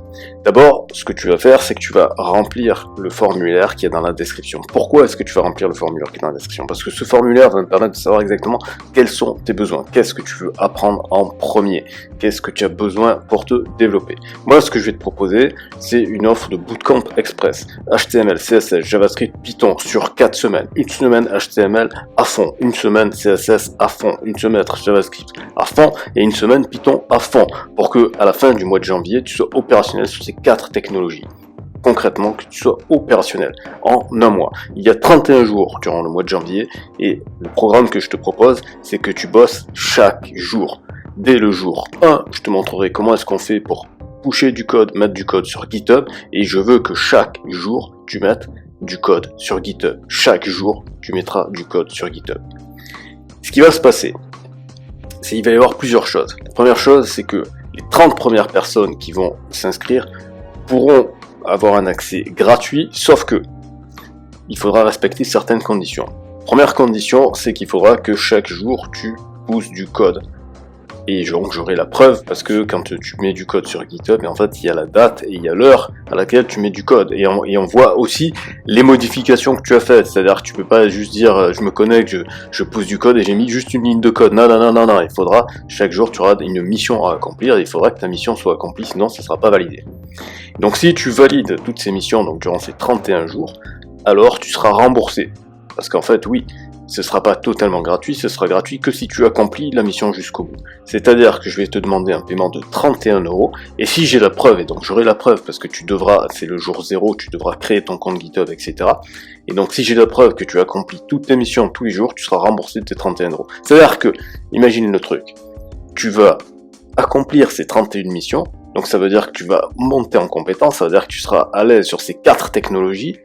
D'abord, ce que tu vas faire, c'est que tu vas remplir le formulaire qui est dans la description. Pourquoi est-ce que tu vas remplir le formulaire qui est dans la description? Parce que ce formulaire va me permettre de savoir exactement quels sont tes besoins. Qu'est-ce que tu veux apprendre en premier? Qu'est-ce que tu as besoin pour te développer? Moi, ce que je vais te proposer, c'est une offre de Bootcamp Express. HTML, CSS, JavaScript, Python sur 4 semaines. Une semaine HTML à fond, une semaine CSS à fond, une semaine JavaScript à fond et une semaine Python à fond. Pour que, à la fin du mois de janvier, tu sois opérationnel sur ces 4 technologies. Concrètement, que tu sois opérationnel en un mois. Il y a 31 jours durant le mois de janvier et le programme que je te propose, c'est que tu bosses chaque jour. Dès le jour 1, je te montrerai comment est-ce qu'on fait pour pusher du code, mettre du code sur GitHub, et je veux que chaque jour, tu mettes du code sur GitHub. Chaque jour, tu mettras du code sur GitHub. Ce qui va se passer, c'est qu'il va y avoir plusieurs choses. La première chose, c'est que les 30 premières personnes qui vont s'inscrire pourront avoir un accès gratuit, sauf que il faudra respecter certaines conditions. Première condition, c'est qu'il faudra que chaque jour tu pousses du code. Et donc j'aurai la preuve, parce que quand tu mets du code sur GitHub, et en fait il y a la date et il y a l'heure à laquelle tu mets du code. Et on voit aussi les modifications que tu as faites. C'est-à-dire que tu peux pas juste dire je me connecte, je pousse du code et j'ai mis juste une ligne de code. Non. Il faudra, chaque jour tu auras une mission à accomplir et il faudra que ta mission soit accomplie, sinon ça sera pas validé. Donc si tu valides toutes ces missions donc durant ces 31 jours, alors tu seras remboursé. Parce qu'en fait oui, ce sera pas totalement gratuit, ce sera gratuit que si tu accomplis la mission jusqu'au bout. C'est-à-dire que je vais te demander un paiement de 31 €, et si j'ai la preuve, et donc j'aurai la preuve parce que tu devras, c'est le jour 0, tu devras créer ton compte GitHub, etc. Et donc si j'ai la preuve que tu accomplis toutes tes missions tous les jours, tu seras remboursé de tes 31 €. C'est-à-dire que, imagine le truc, tu vas accomplir ces 31 missions, donc ça veut dire que tu vas monter en compétence, ça veut dire que tu seras à l'aise sur ces 4 technologies,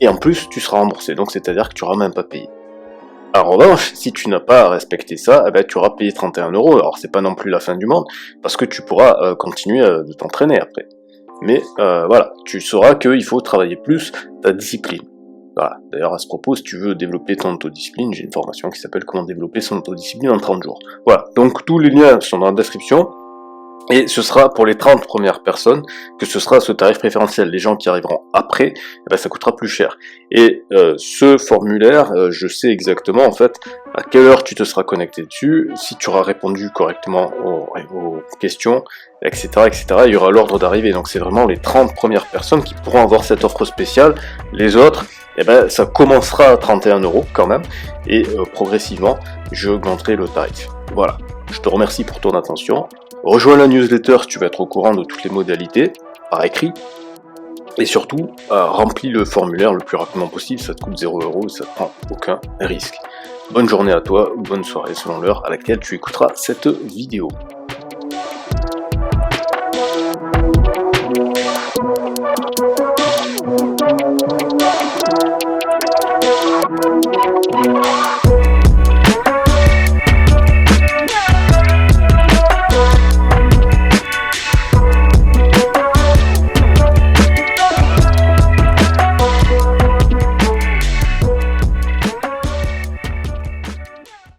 et en plus tu seras remboursé, donc c'est-à-dire que tu n'auras même pas payé. En revanche, si tu n'as pas respecté ça, eh ben, tu auras payé 31 €, alors c'est pas non plus la fin du monde, parce que tu pourras continuer de t'entraîner après. Mais voilà, tu sauras qu'il faut travailler plus ta discipline. Voilà. D'ailleurs, à ce propos, si tu veux développer ton autodiscipline, j'ai une formation qui s'appelle Comment développer son autodiscipline en 30 jours. Voilà, donc tous les liens sont dans la description. Et ce sera pour les 30 premières personnes que ce sera ce tarif préférentiel. Les gens qui arriveront après, eh ben, ça coûtera plus cher. Et ce formulaire, je sais exactement en fait à quelle heure tu te seras connecté dessus, si tu auras répondu correctement aux questions, etc., etc. Il y aura l'ordre d'arrivée. Donc c'est vraiment les 30 premières personnes qui pourront avoir cette offre spéciale. Les autres, eh ben, ça commencera à 31 € quand même, et progressivement, je augmenterai le tarif. Voilà. Je te remercie pour ton attention. Rejoins la newsletter si tu veux être au courant de toutes les modalités, par écrit. Et surtout, remplis le formulaire le plus rapidement possible, ça te coûte 0 € et ça ne prend aucun risque. Bonne journée à toi, ou bonne soirée selon l'heure à laquelle tu écouteras cette vidéo.